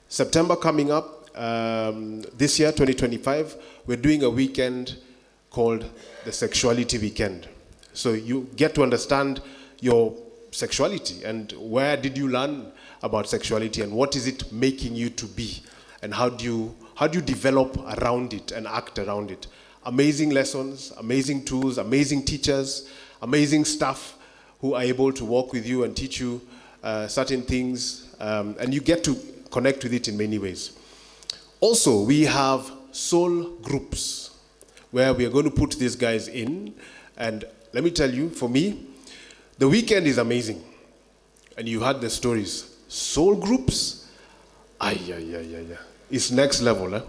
September coming up, this year, 2025, we're doing a weekend called the Sexuality Weekend. So you get to understand your sexuality and where did you learn about sexuality and what is it making you to be and how do you develop around it and act around it. Amazing lessons, amazing tools, amazing teachers, amazing staff who are able to walk with you and teach you certain things, and you get to connect with it in many ways. Also, we have soul groups where we are going to put these guys in, and let me tell you, for me, the weekend is amazing, and you heard the stories. Soul groups, it's next level.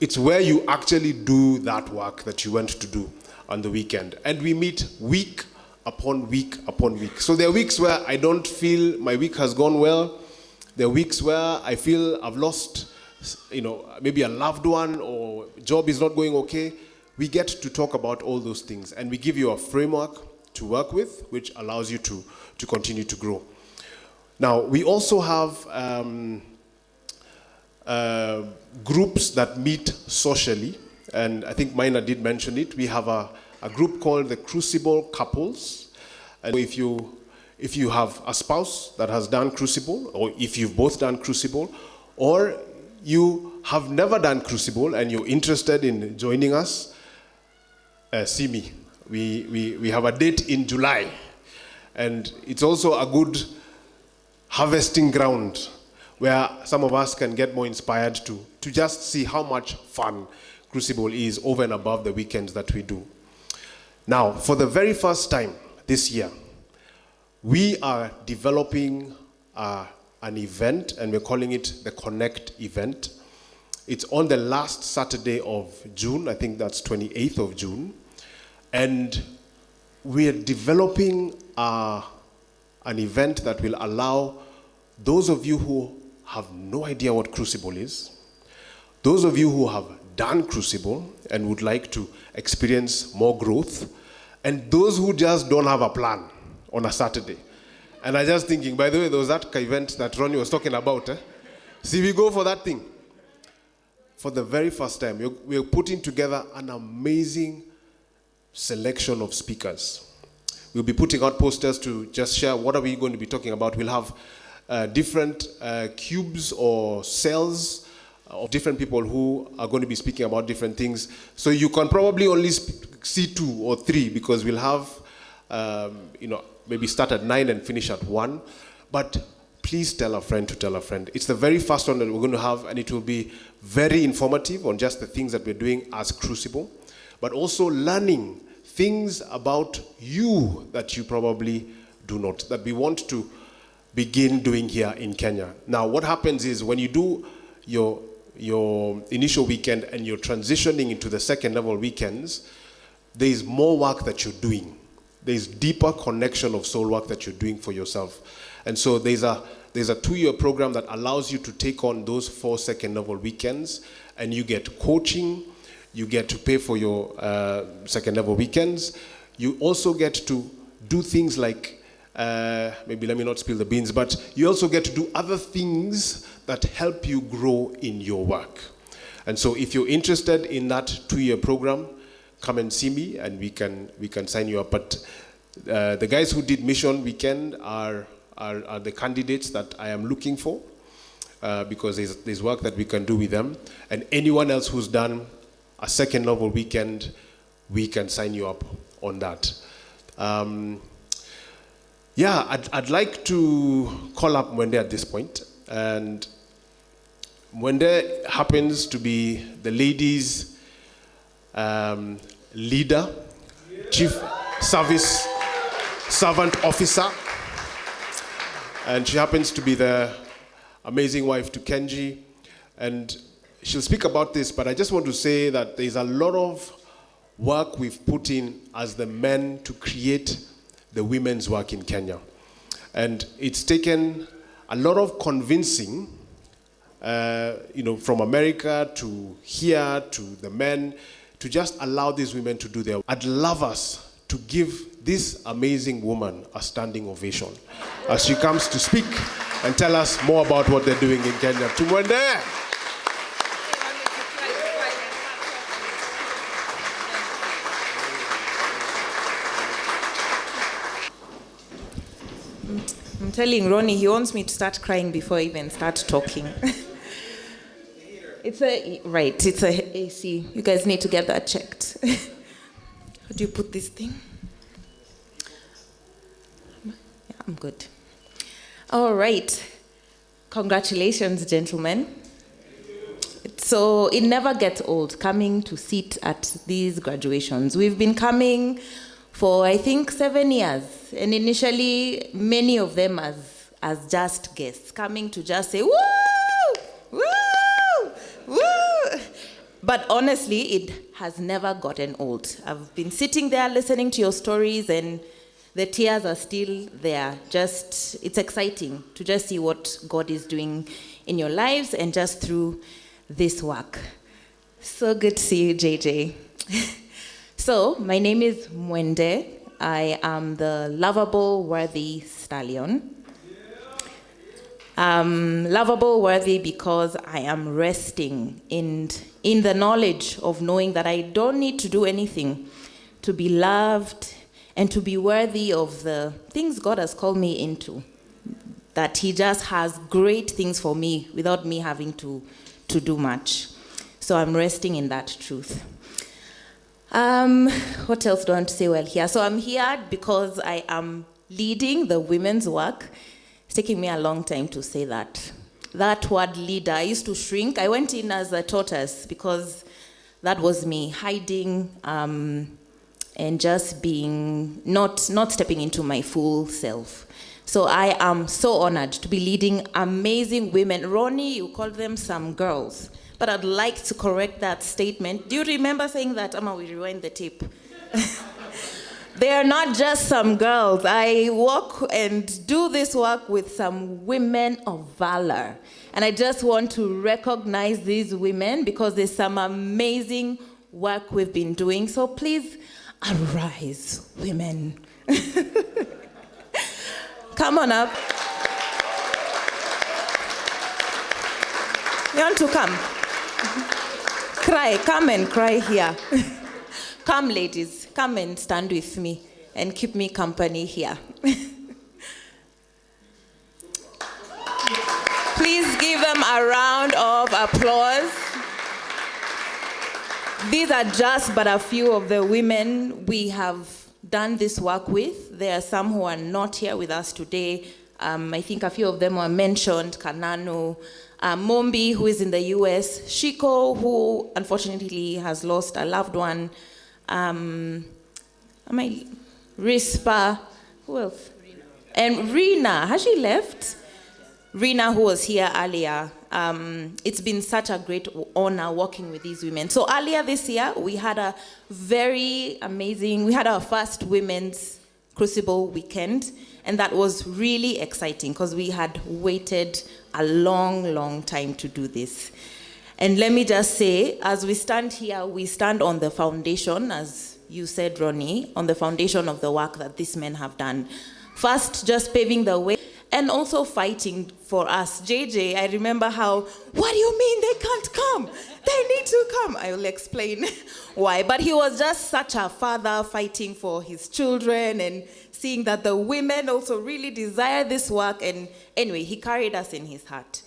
It's where you actually do that work that you went to do on the weekend, and we meet week upon week upon week. So there are weeks where I don't feel my week has gone well. There are weeks where I feel I've lost, maybe a loved one or job is not going okay. We get to talk about all those things, and we give you a framework to work with, which allows you to continue to grow. Now, we also have groups that meet socially, and I think Mina did mention it. We have a group called the Crucible Couples, and if you have a spouse that has done Crucible, or if you've both done Crucible, or you have never done Crucible and you're interested in joining us, see me. We have a date in July, and it's also a good harvesting ground where some of us can get more inspired to just see how much fun Crucible is over and above the weekends that we do. Now, for the very first time this year, we are developing an event, and we're calling it the Connect event. It's on the last Saturday of June. I think that's 28th of June. And we're developing an event that will allow those of you who have no idea what Crucible is, those of you who have done Crucible and would like to experience more growth, and those who just don't have a plan on a Saturday. And I'm just thinking, by the way, there was that event that Ronnie was talking about. See, we go for that thing. For the very first time, we're putting together an amazing selection of speakers. We'll be putting out posters to just share what are we going to be talking about. We'll have different cubes or cells of different people who are going to be speaking about different things. So you can probably only see 2 or 3 because we'll have, maybe start at 9 and finish at 1. But please tell a friend to tell a friend. It's the very first one that we're going to have, and it will be very informative on just the things that we're doing as Crucible, but also learning things about you that you probably do not, that we want to begin doing here in Kenya. Now, what happens is when you do your initial weekend and you're transitioning into the second level weekends, there is more work that you're doing. There is deeper connection of soul work that you're doing for yourself. And so there's a 2-year program that allows you to take on those 4 second level weekends, and you get coaching, you get to pay for your second level weekends. You also get to do things like, maybe let me not spill the beans, but you also get to do other things that help you grow in your work. And so if you're interested in that 2-year program, come and see me, and we can sign you up. But the guys who did Mission Weekend are the candidates that I am looking for, because there's work that we can do with them. And anyone else who's done a second level weekend, we can sign you up on that. I'd like to call up Mwende at this point. And Mwende happens to be the ladies' leader, chief service servant officer. And she happens to be the amazing wife to Kenji. And she'll speak about this, but I just want to say that there's a lot of work we've put in as the men to create the women's work in Kenya. And it's taken a lot of convincing, from America to here to the men, to just allow these women to do their work. I'd love us to give this amazing woman a standing ovation as she comes to speak and tell us more about what they're doing in Kenya. Tumwende! I'm telling Ronnie, he wants me to start crying before I even start talking. It's a AC. You guys need to get that checked. How do you put this thing? Yeah, I'm good. All right. Congratulations, gentlemen. So it never gets old coming to sit at these graduations. We've been coming for, I think, 7 years. And initially, many of them as just guests, coming to just say, woo, woo, woo. But honestly, it has never gotten old. I've been sitting there listening to your stories, and the tears are still there. It's exciting to just see what God is doing in your lives and just through this work. So good to see you, JJ. So, my name is Mwende. I am the lovable, worthy stallion. Lovable, worthy because I am resting in the knowledge of knowing that I don't need to do anything to be loved and to be worthy of the things God has called me into. That He just has great things for me without me having to do much. So I'm resting in that truth. What else do I want to say well here? So I'm here because I am leading the women's work. It's taking me a long time to say that. That word leader, I used to shrink. I went in as a tortoise because that was me, hiding and just being, not stepping into my full self. So I am so honored to be leading amazing women. Ronnie, you called them some girls. But I'd like to correct that statement. Do you remember saying that? Amma, we rewind the tape. They are not just some girls. I walk and do this work with some women of valor. And I just want to recognize these women because there's some amazing work we've been doing. So please arise, women. Come on up. You want to come? Cry, come and cry here. Come, ladies, come and stand with me and keep me company here. Please give them a round of applause. These are just but a few of the women we have done this work with. There are some who are not here with us today. I think a few of them were mentioned, Kanano, Mombi, who is in the US, Shiko, who unfortunately has lost a loved one, Rispa, who else? And Rina, has she left? Rina, who was here earlier. It's been such a great honor working with these women. So earlier this year, we had a very amazing, we had our first Women's Crucible weekend, and that was really exciting because we had waited a long, long time to do this. And let me just say, as we stand here, we stand on the foundation, as you said, Ronnie, on the foundation of the work that these men have done. First, just paving the way, and also fighting for us. JJ, I remember how, what do you mean they can't come? They need to come. I will explain why. But he was just such a father fighting for his children and seeing that the women also really desire this work. And anyway, he carried us in his heart.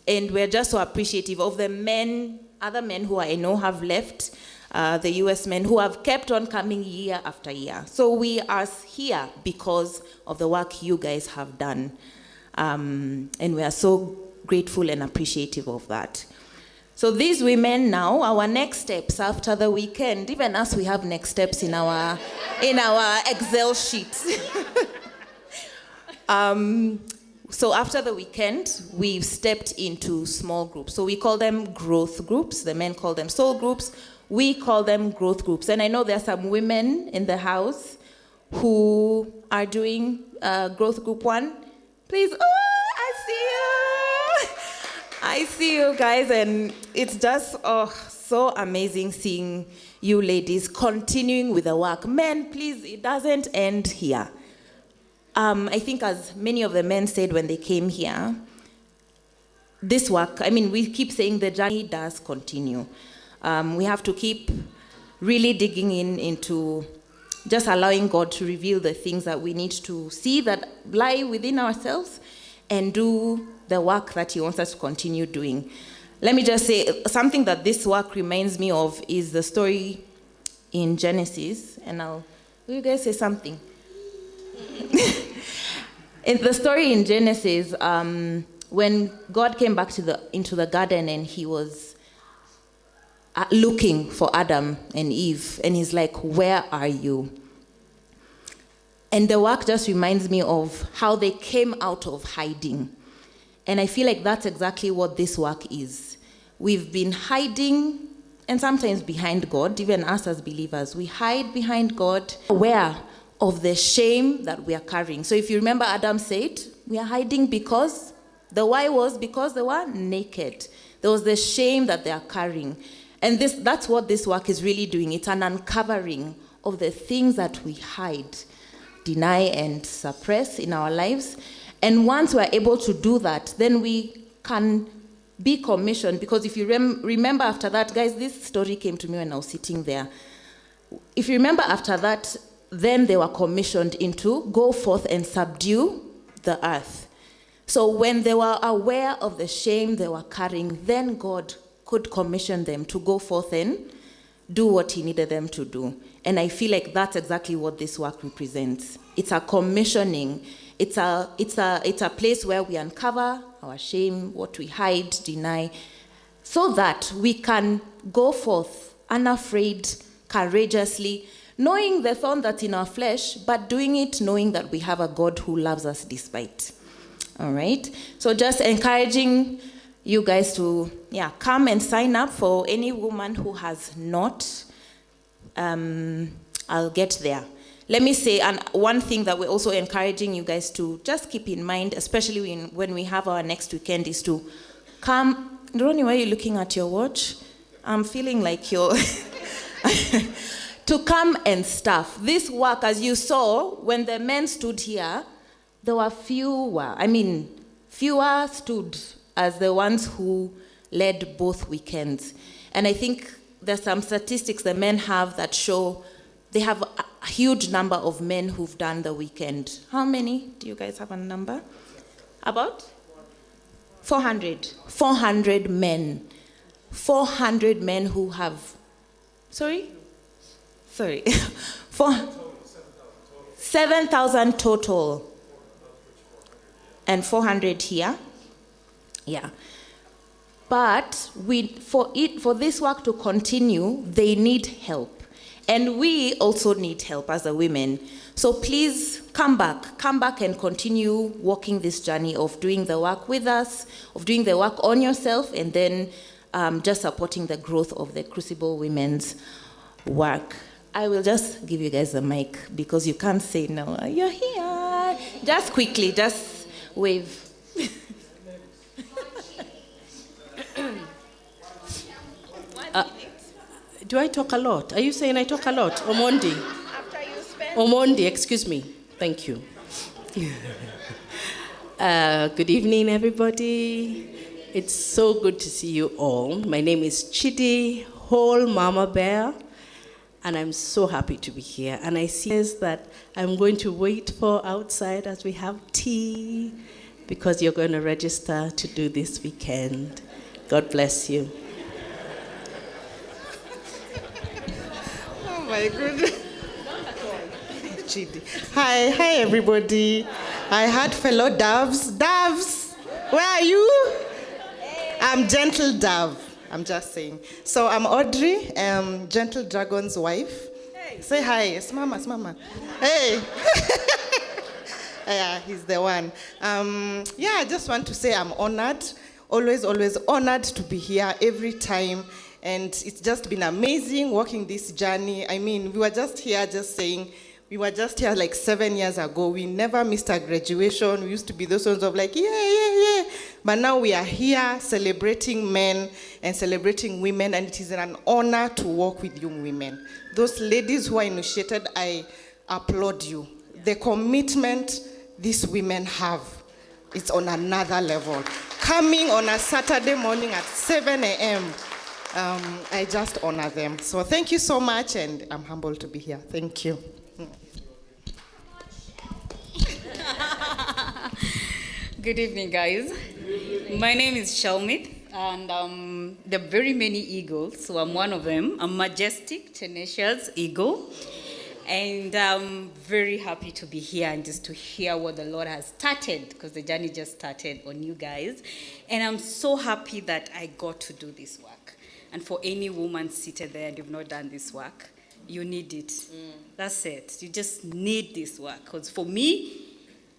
And we're just so appreciative of the men, other men who I know have left, the US men who have kept on coming year after year. So we are here because of the work you guys have done. And we are so grateful and appreciative of that. So these women now, our next steps after the weekend, even us, we have next steps in our Excel sheets. So after the weekend, we've stepped into small groups. So we call them growth groups. The men call them soul groups. We call them growth groups. And I know there are some women in the house who are doing growth group 1. Please, I see you guys, and it's just so amazing seeing you ladies continuing with the work. Men, please, it doesn't end here. I think as many of the men said when they came here, this work, I mean, we keep saying the journey does continue. We have to keep really digging into just allowing God to reveal the things that we need to see that lie within ourselves and do the work that he wants us to continue doing. Let me just say, something that this work reminds me of is the story in Genesis, and will you guys say something? In the story in Genesis, when God came back into the garden and he was looking for Adam and Eve, and he's like, where are you? And the work just reminds me of how they came out of hiding. And I feel like that's exactly what this work is. We've been hiding, and sometimes behind God, even us as believers, we hide behind God, aware of the shame that we are carrying. So if you remember, Adam said, we are hiding because the why was because they were naked. There was the shame that they are carrying. And that's what this work is really doing. It's an uncovering of the things that we hide, deny, and suppress in our lives. And once we're able to do that, then we can be commissioned. Because if you remember after that, guys, this story came to me when I was sitting there. If you remember after that, then they were commissioned into go forth and subdue the earth. So when they were aware of the shame they were carrying, then God could commission them to go forth and do what he needed them to do. And I feel like that's exactly what this work represents. It's a commissioning. It's a place where we uncover our shame, what we hide, deny, so that we can go forth unafraid, courageously, knowing the thorn that's in our flesh, but doing it knowing that we have a God who loves us despite. All right? So just encouraging you guys to come and sign up. For any woman who has not, I'll get there. Let me say, and one thing that we're also encouraging you guys to just keep in mind, especially when we have our next weekend, is to come. Ronnie, why are you looking at your watch? I'm feeling like you're... to come and staff. This work, as you saw, when the men stood here, there were fewer stood as the ones who led both weekends. And I think there's some statistics the men have that show they have a huge number of men who've done the weekend. How many? Do you guys have a number? About? 400. 400 men. 400 men who have... Sorry. 7,000 total. And 400 here. Yeah. But for this work to continue, they need help. And we also need help as a women. So please come back and continue walking this journey of doing the work with us, of doing the work on yourself, and then just supporting the growth of the Crucible Women's work. I will just give you guys the mic because you can't say no. You're here. Just quickly, just wave. Do I talk a lot? Are you saying I talk a lot? Omondi. Omondi, excuse me. Thank you. Good evening, everybody. It's so good to see you all. My name is Chidi whole mama bear, and I'm so happy to be here. And I see that I'm going to wait for outside as we have tea, because you're going to register to do this weekend. God bless you. Oh my goodness. Hi everybody. I had fellow doves. Doves, where are you? I'm Gentle Dove. I'm just saying. So I'm Audrey, Gentle Dragon's wife. Hey. Say hi. It's mama. It's mama. Hey. Yeah, he's the one. I just want to say I'm honored. Always honored to be here every time. And it's just been amazing walking this journey. I mean, we were just here just saying, we were just here like 7 years ago. We never missed our graduation. We used to be those ones of like, yeah. But now we are here celebrating men and celebrating women, and it is an honor to work with young women. Those ladies who are initiated, I applaud you. The commitment these women have, it's on another level. Coming on a Saturday morning at 7 a.m., I just honor them. So thank you so much, and I'm humbled to be here. Thank you. Good evening, guys. My name is Shalmit, and there are very many eagles, so I'm one of them. I'm majestic, tenacious eagle, and I'm very happy to be here and just to hear what the Lord has started, because the journey just started on you guys. And I'm so happy that I got to do this work. And for any woman seated there and you've not done this work, you need it. That's it. You just need this work. Because for me,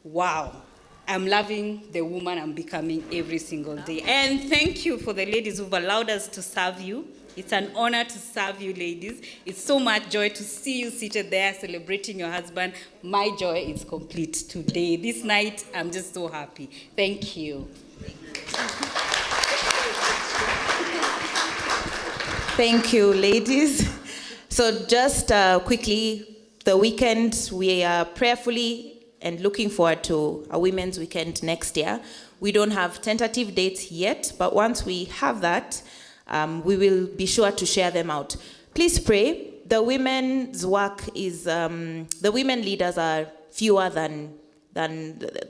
wow, I'm loving the woman I'm becoming every single day. And thank you for the ladies who've allowed us to serve you. It's an honor to serve you, ladies. It's so much joy to see you seated there celebrating your husband. My joy is complete today. This night, I'm just so happy. Thank you. Thank you, ladies. So just quickly, the weekend, we are prayerfully and looking forward to a women's weekend next year. We don't have tentative dates yet, but once we have that, we will be sure to share them out. Please pray. The women's work is, the women leaders are fewer than the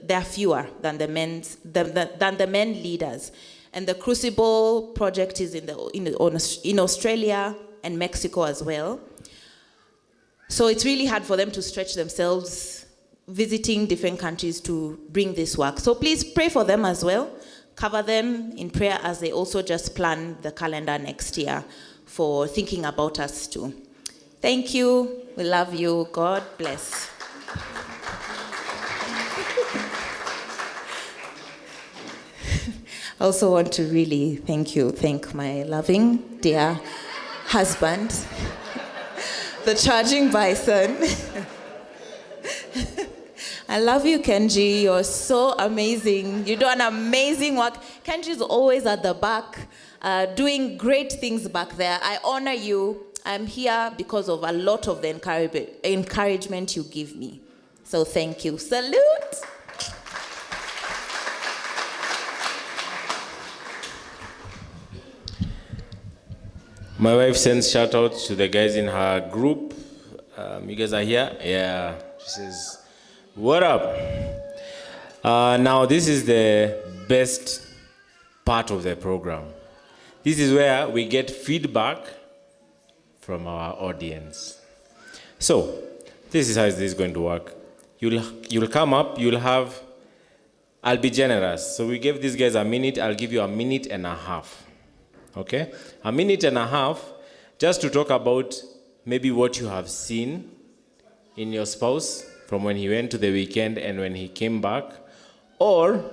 men leaders. And the Crucible project is in Australia and Mexico as well. So it's really hard for them to stretch themselves visiting different countries to bring this work. So please pray for them as well. Cover them in prayer as they also just plan the calendar next year for thinking about us too. Thank you. We love you. God bless. I also want to really thank my loving, dear husband, the charging bison. I love you, Kenji. You're so amazing. You do an amazing work. Kenji's always at the back, doing great things back there. I honor you. I'm here because of a lot of the encouragement you give me. So thank you. Salute. My wife sends shout out to the guys in her group. You guys are here? Yeah. She says, what up? Now this is the best part of the program. This is where we get feedback from our audience. So, this is how this is going to work. You'll come up, I'll be generous. So we gave these guys a minute, I'll give you a minute and a half. Okay? A minute and a half just to talk about maybe what you have seen in your spouse from when he went to the weekend and when he came back, or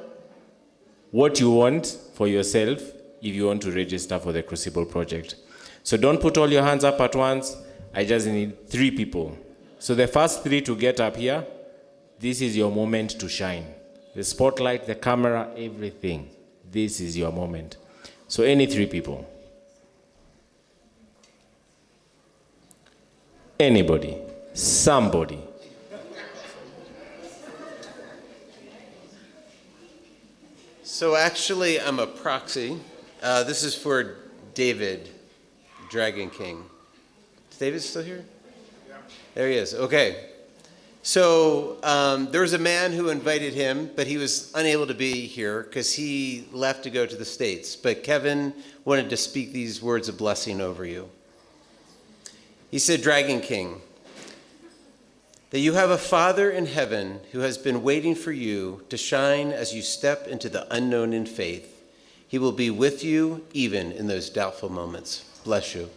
what you want for yourself if you want to register for the Crucible Project. So don't put all your hands up at once. I just need 3 people. So the first 3 to get up here, this is your moment to shine. The spotlight, the camera, everything. This is your moment. So any 3 people. Anybody, somebody. So actually, I'm a proxy. This is for David. Dragon King. Is David still here? There he is. Okay. So there was a man who invited him, but he was unable to be here because he left to go to the States. But Kevin wanted to speak these words of blessing over you. He said, Dragon King, that you have a Father in heaven who has been waiting for you to shine as you step into the unknown in faith. He will be with you even in those doubtful moments. Bless you.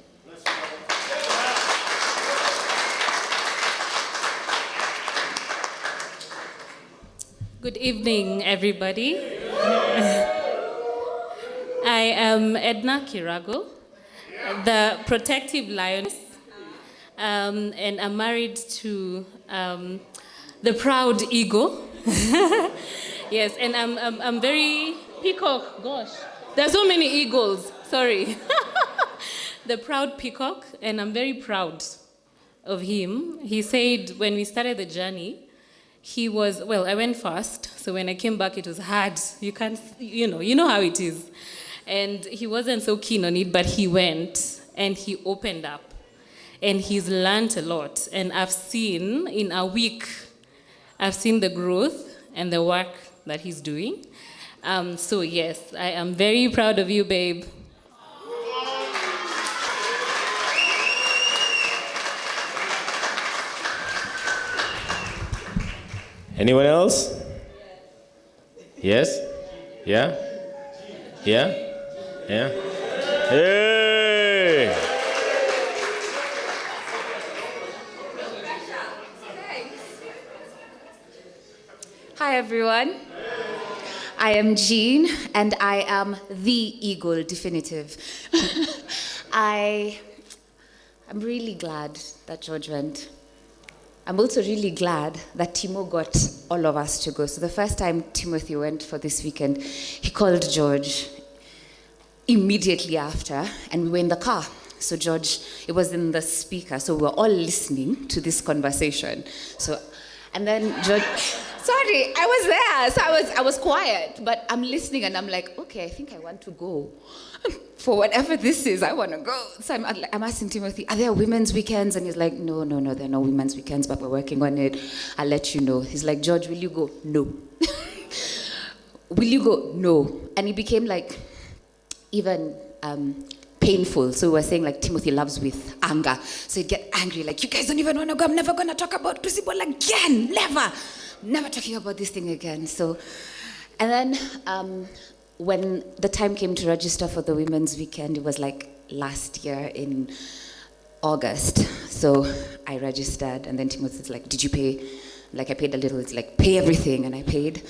Good evening, everybody. I am Edna Kirago, the protective lioness, and I'm married to the proud eagle. Yes, and I'm very peacock. Gosh, there are so many eagles. Sorry, the proud peacock, and I'm very proud of him. He said when we started the journey, he was, well, I went fast, so when I came back, it was hard. You can't, you know how it is. And he wasn't so keen on it, but he went, and he opened up. And he's learned a lot. And I've seen, in a week, I've seen the growth and the work that he's doing. So yes, I am very proud of you, babe. Anyone else? Yes? Yeah? Yeah? Yeah? Hey! Hi, everyone. I am Jean, and I am the Eagle Definitive. I'm really glad that George went. I'm also really glad that Timo got all of us to go. So the first time Timothy went for this weekend, he called George immediately after, and we were in the car. So George, it was in the speaker, so we were all listening to this conversation. So, and then George, sorry, I was there, so I was quiet, but I'm listening and I'm like, okay, I think I want to go. For whatever this is, I want to go. So I'm asking Timothy, are there women's weekends? And he's like, no, there are no women's weekends, but we're working on it. I'll let you know. He's like, George, will you go? No. Will you go? No. And it became like even painful. So we were saying like Timothy loves with anger. So he'd get angry, like, you guys don't even want to go. I'm never going to talk about Crucible again. Never talking about this thing again. So, and then when the time came to register for the women's weekend, it was like last year in August. So I registered, and then Timothy's like, did you pay? Like, I paid a little. It's like, pay everything, and I paid.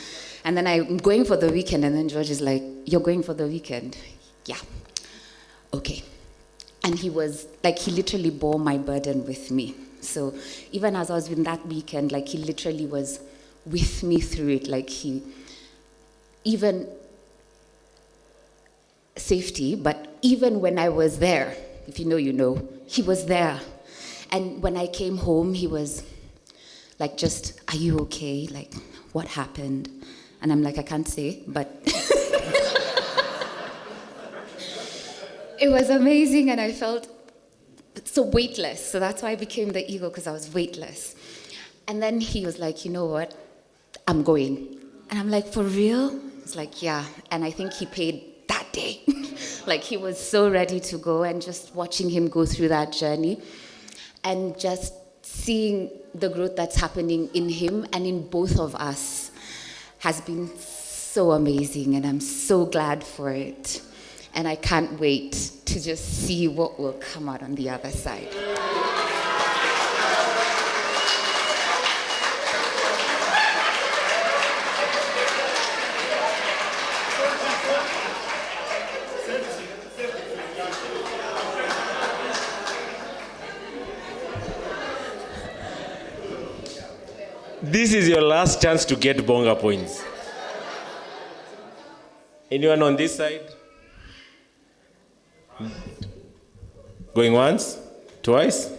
And then I'm going for the weekend, and then George is like, you're going for the weekend? Yeah. Okay. And he was, like, he literally bore my burden with me. So even as I was in that weekend, like, he literally was with me through it. Like, he, even safety, but even when I was there, if you know, you know, he was there. And when I came home, he was like, just, are you okay? Like, what happened? And I'm like, I can't say, but it was amazing, and I felt so weightless. So that's why I became the eagle, because I was weightless. And then he was like, you know what? I'm going. And I'm like, for real? He's like, yeah. And I think he paid that day. Like, he was so ready to go, and just watching him go through that journey and just seeing the growth that's happening in him and in both of us has been so amazing, and I'm so glad for it. And I can't wait to just see what will come out on the other side. This is your last chance to get bonga points. Anyone on this side? Going once? Twice?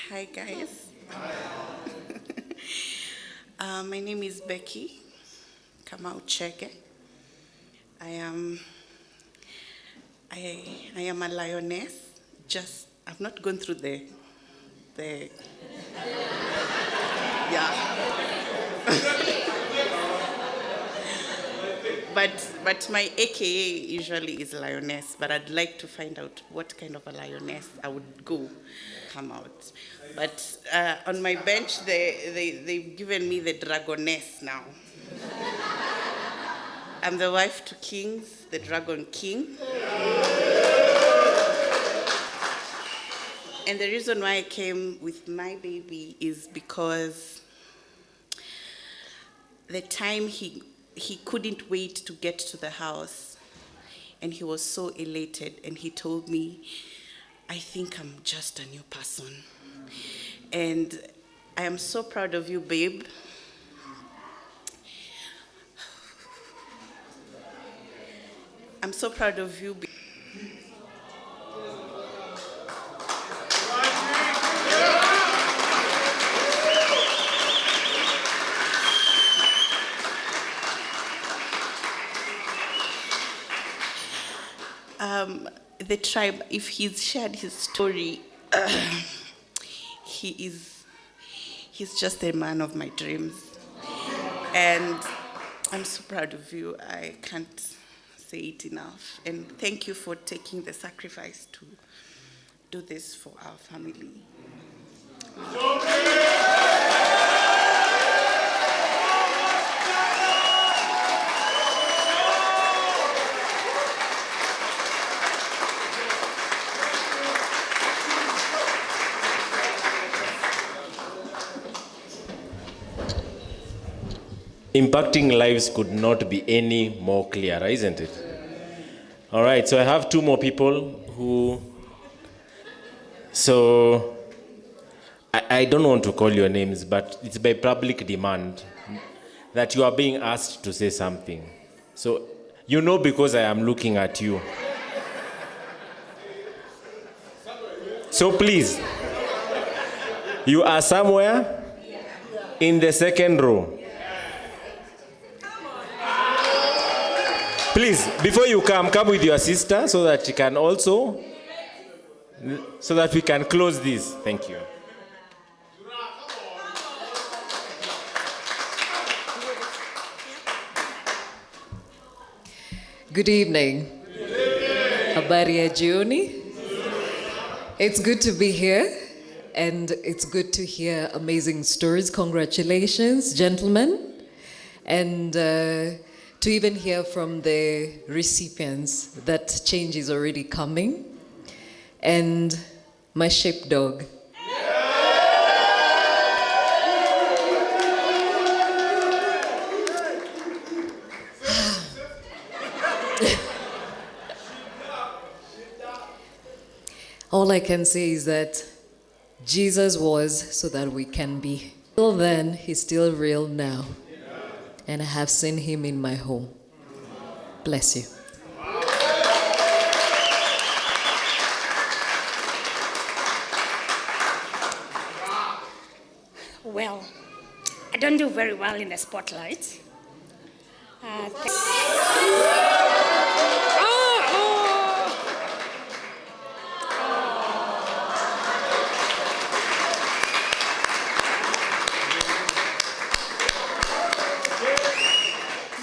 Hi, guys. My name is Becky Kamau Chege. I am a lioness. I've not gone through the yeah. But my AKA usually is lioness, but I'd like to find out what kind of a lioness I would come out. But on my bench, they've given me the dragoness now. I'm the wife to kings, the dragon king. And the reason why I came with my baby is because the time he couldn't wait to get to the house, and he was so elated, and he told me, I think I'm just a new person. And I am so proud of you, babe. I'm so proud of you. The tribe, if he's shared his story, he's just a man of my dreams. And I'm so proud of you. I can't say it enough. And thank you for taking the sacrifice to do this for our family. Impacting lives could not be any more clear, isn't it? All right, so I have two more people who... So, I don't want to call your names, but it's by public demand that you are being asked to say something. So, you know because I am looking at you. So please, you are somewhere in the second row. Please, before you come with your sister so that she can also, so that we can close this. Thank you. Good evening. Habari ya jioni. It's good to be here, and it's good to hear amazing stories. Congratulations, gentlemen. And to even hear from the recipients that change is already coming. And my sheepdog. All I can say is that Jesus was so that we can be. Till then, he's still real now. And I have seen him in my home. Bless you. Well, I don't do very well in the spotlight.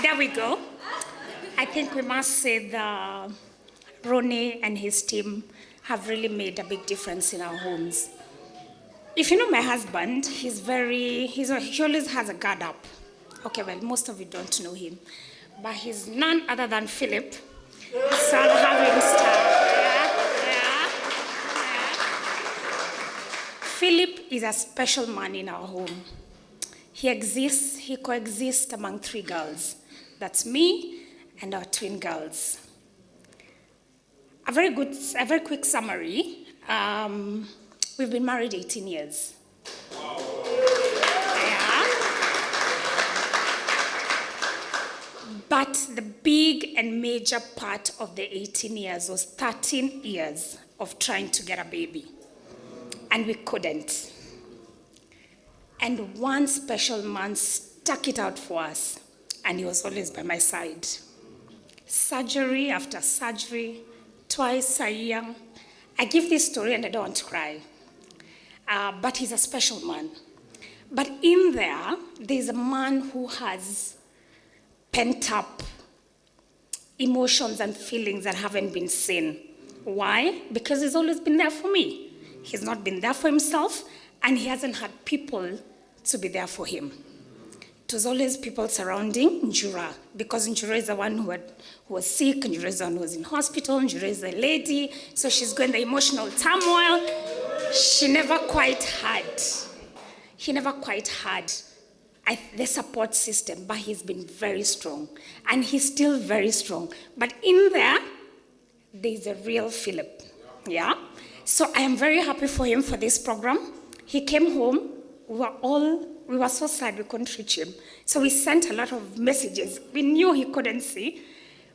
There we go. I think we must say that Ronnie and his team have really made a big difference in our homes. If you know my husband, he always has a guard up. Okay, well, most of you don't know him, but he's none other than Philip. So I'll have him start. Yeah. Philip is a special man in our home. He coexists among 3 girls. That's me and our twin girls. A very quick summary. We've been married 18 years. Yeah. But the big and major part of the 18 years was 13 years of trying to get a baby. and we couldn't. And one special man stuck it out for us, and he was always by my side. Surgery after surgery, twice a year. I give this story and I don't want to cry. But he's a special man. But in there's a man who has pent up emotions and feelings that haven't been seen. Why? Because he's always been there for me. He's not been there for himself, and he hasn't had people to be there for him. It was always people surrounding Njura, because Njura is the one who was sick, Njura is the one who was in hospital, Njura is the lady, so she's going the emotional turmoil. He never quite had the support system, but he's been very strong, and he's still very strong. But in there's a real Philip, yeah? So I am very happy for him for this program. He came home, we were so sad we couldn't reach him. So we sent a lot of messages. We knew he couldn't see.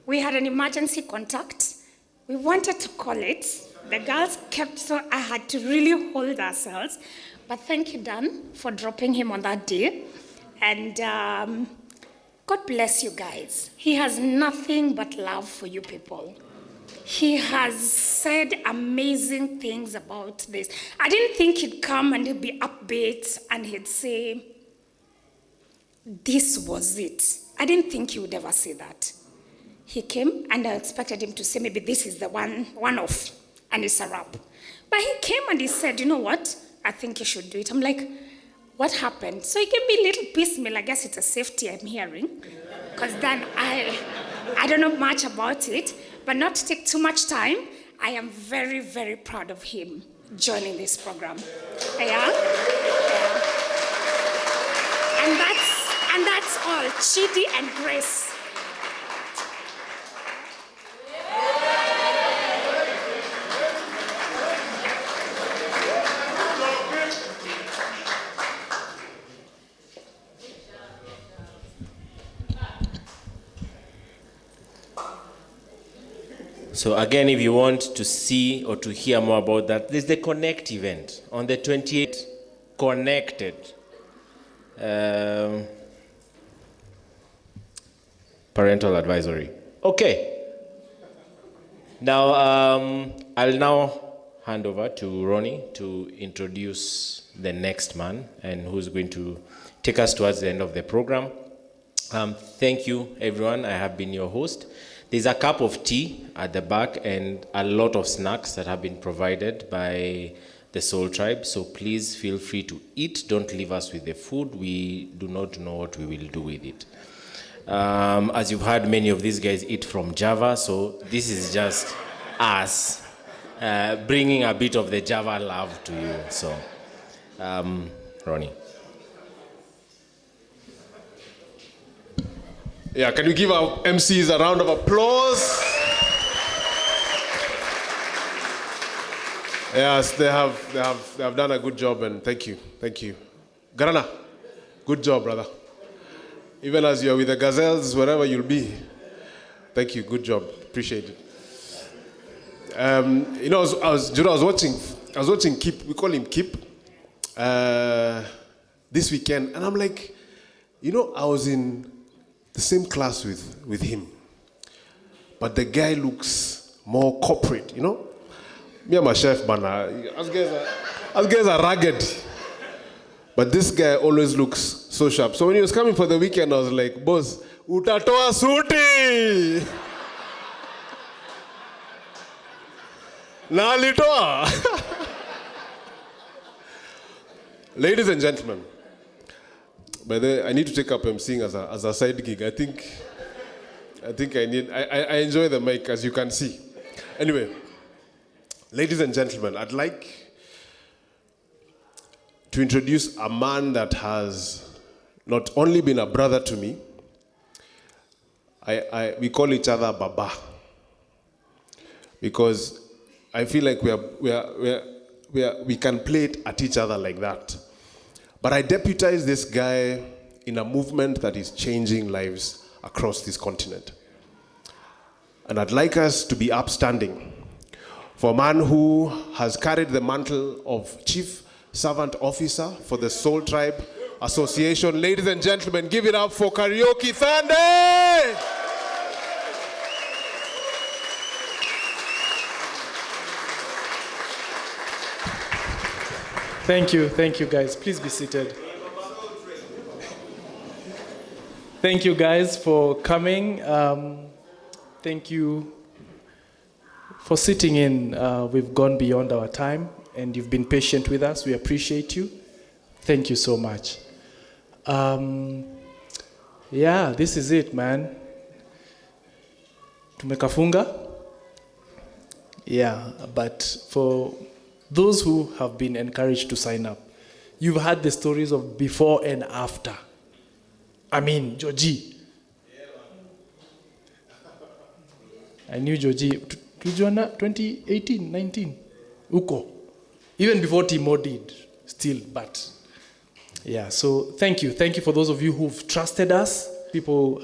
We had an emergency contact. We wanted to call it. The girls kept, so I had to really hold ourselves. But thank you, Dan, for dropping him on that day. And God bless you guys. He has nothing but love for you people. He has said amazing things about this. I didn't think he'd come and he'd be upbeat and he'd say, this was it. I didn't think he would ever say that. He came and I expected him to say, maybe this is the one-off and it's a wrap. But he came and he said, you know what? I think you should do it. I'm like, what happened? So he gave me a little piecemeal. I guess it's a safety I'm hearing. Because then I don't know much about it. But not to take too much time, I am very, very proud of him joining this program. Yeah? And that's all. Chidi and Grace. So again, if you want to see or to hear more about that, there's the Connect event on the 28th. Connected. Parental advisory. Okay. Now, I'll now hand over to Ronnie to introduce the next man and who's going to take us towards the end of the program. Thank you, everyone. I have been your host. There's a cup of tea at the back and a lot of snacks that have been provided by the SoulTribe. So please feel free to eat. Don't leave us with the food. We do not know what we will do with it. As you've heard, many of these guys eat from Java. So this is just us bringing a bit of the Java love to you. So, Ronnie. Yeah, can you give our MCs a round of applause? Yes, they have done a good job, and thank you. Garana, good job, brother. Even as you're with the gazelles, wherever you'll be. Thank you, good job, appreciate it. I was watching Kip, we call him Kip, this weekend, and I'm like, I was in the same class with him, but the guy looks more corporate, Me, I'm a chef, man. Us guys are rugged, but this guy always looks so sharp. So when he was coming for the weekend, I was like, boss, utatoa suti. Nalitoa. Ladies and gentlemen, I need to take up emceeing as a side gig. I think I enjoy the mic, as you can see. Anyway, ladies and gentlemen, I'd like to introduce a man that has not only been a brother to me, we call each other Baba, because I feel like we can play it at each other like that. But I deputize this guy in a movement that is changing lives across this continent. And I'd like us to be upstanding for a man who has carried the mantle of Chief Servant Officer for the SoulTribe Association. Ladies and gentlemen, give it up for Karaoke Thunder! Thank you guys. Please be seated. Thank you guys for coming. Thank you for sitting in. We've gone beyond our time and you've been patient with us. We appreciate you. Thank you so much. Yeah, this is it, man. Tumekafunga? Yeah, but for those who have been encouraged to sign up, you've had the stories of before and after. I mean, Georgie. I knew Georgie. Tulijuana 2018, 19. Uko. Even before Timo did, still, but yeah, so thank you. Thank you for those of you who've trusted us. People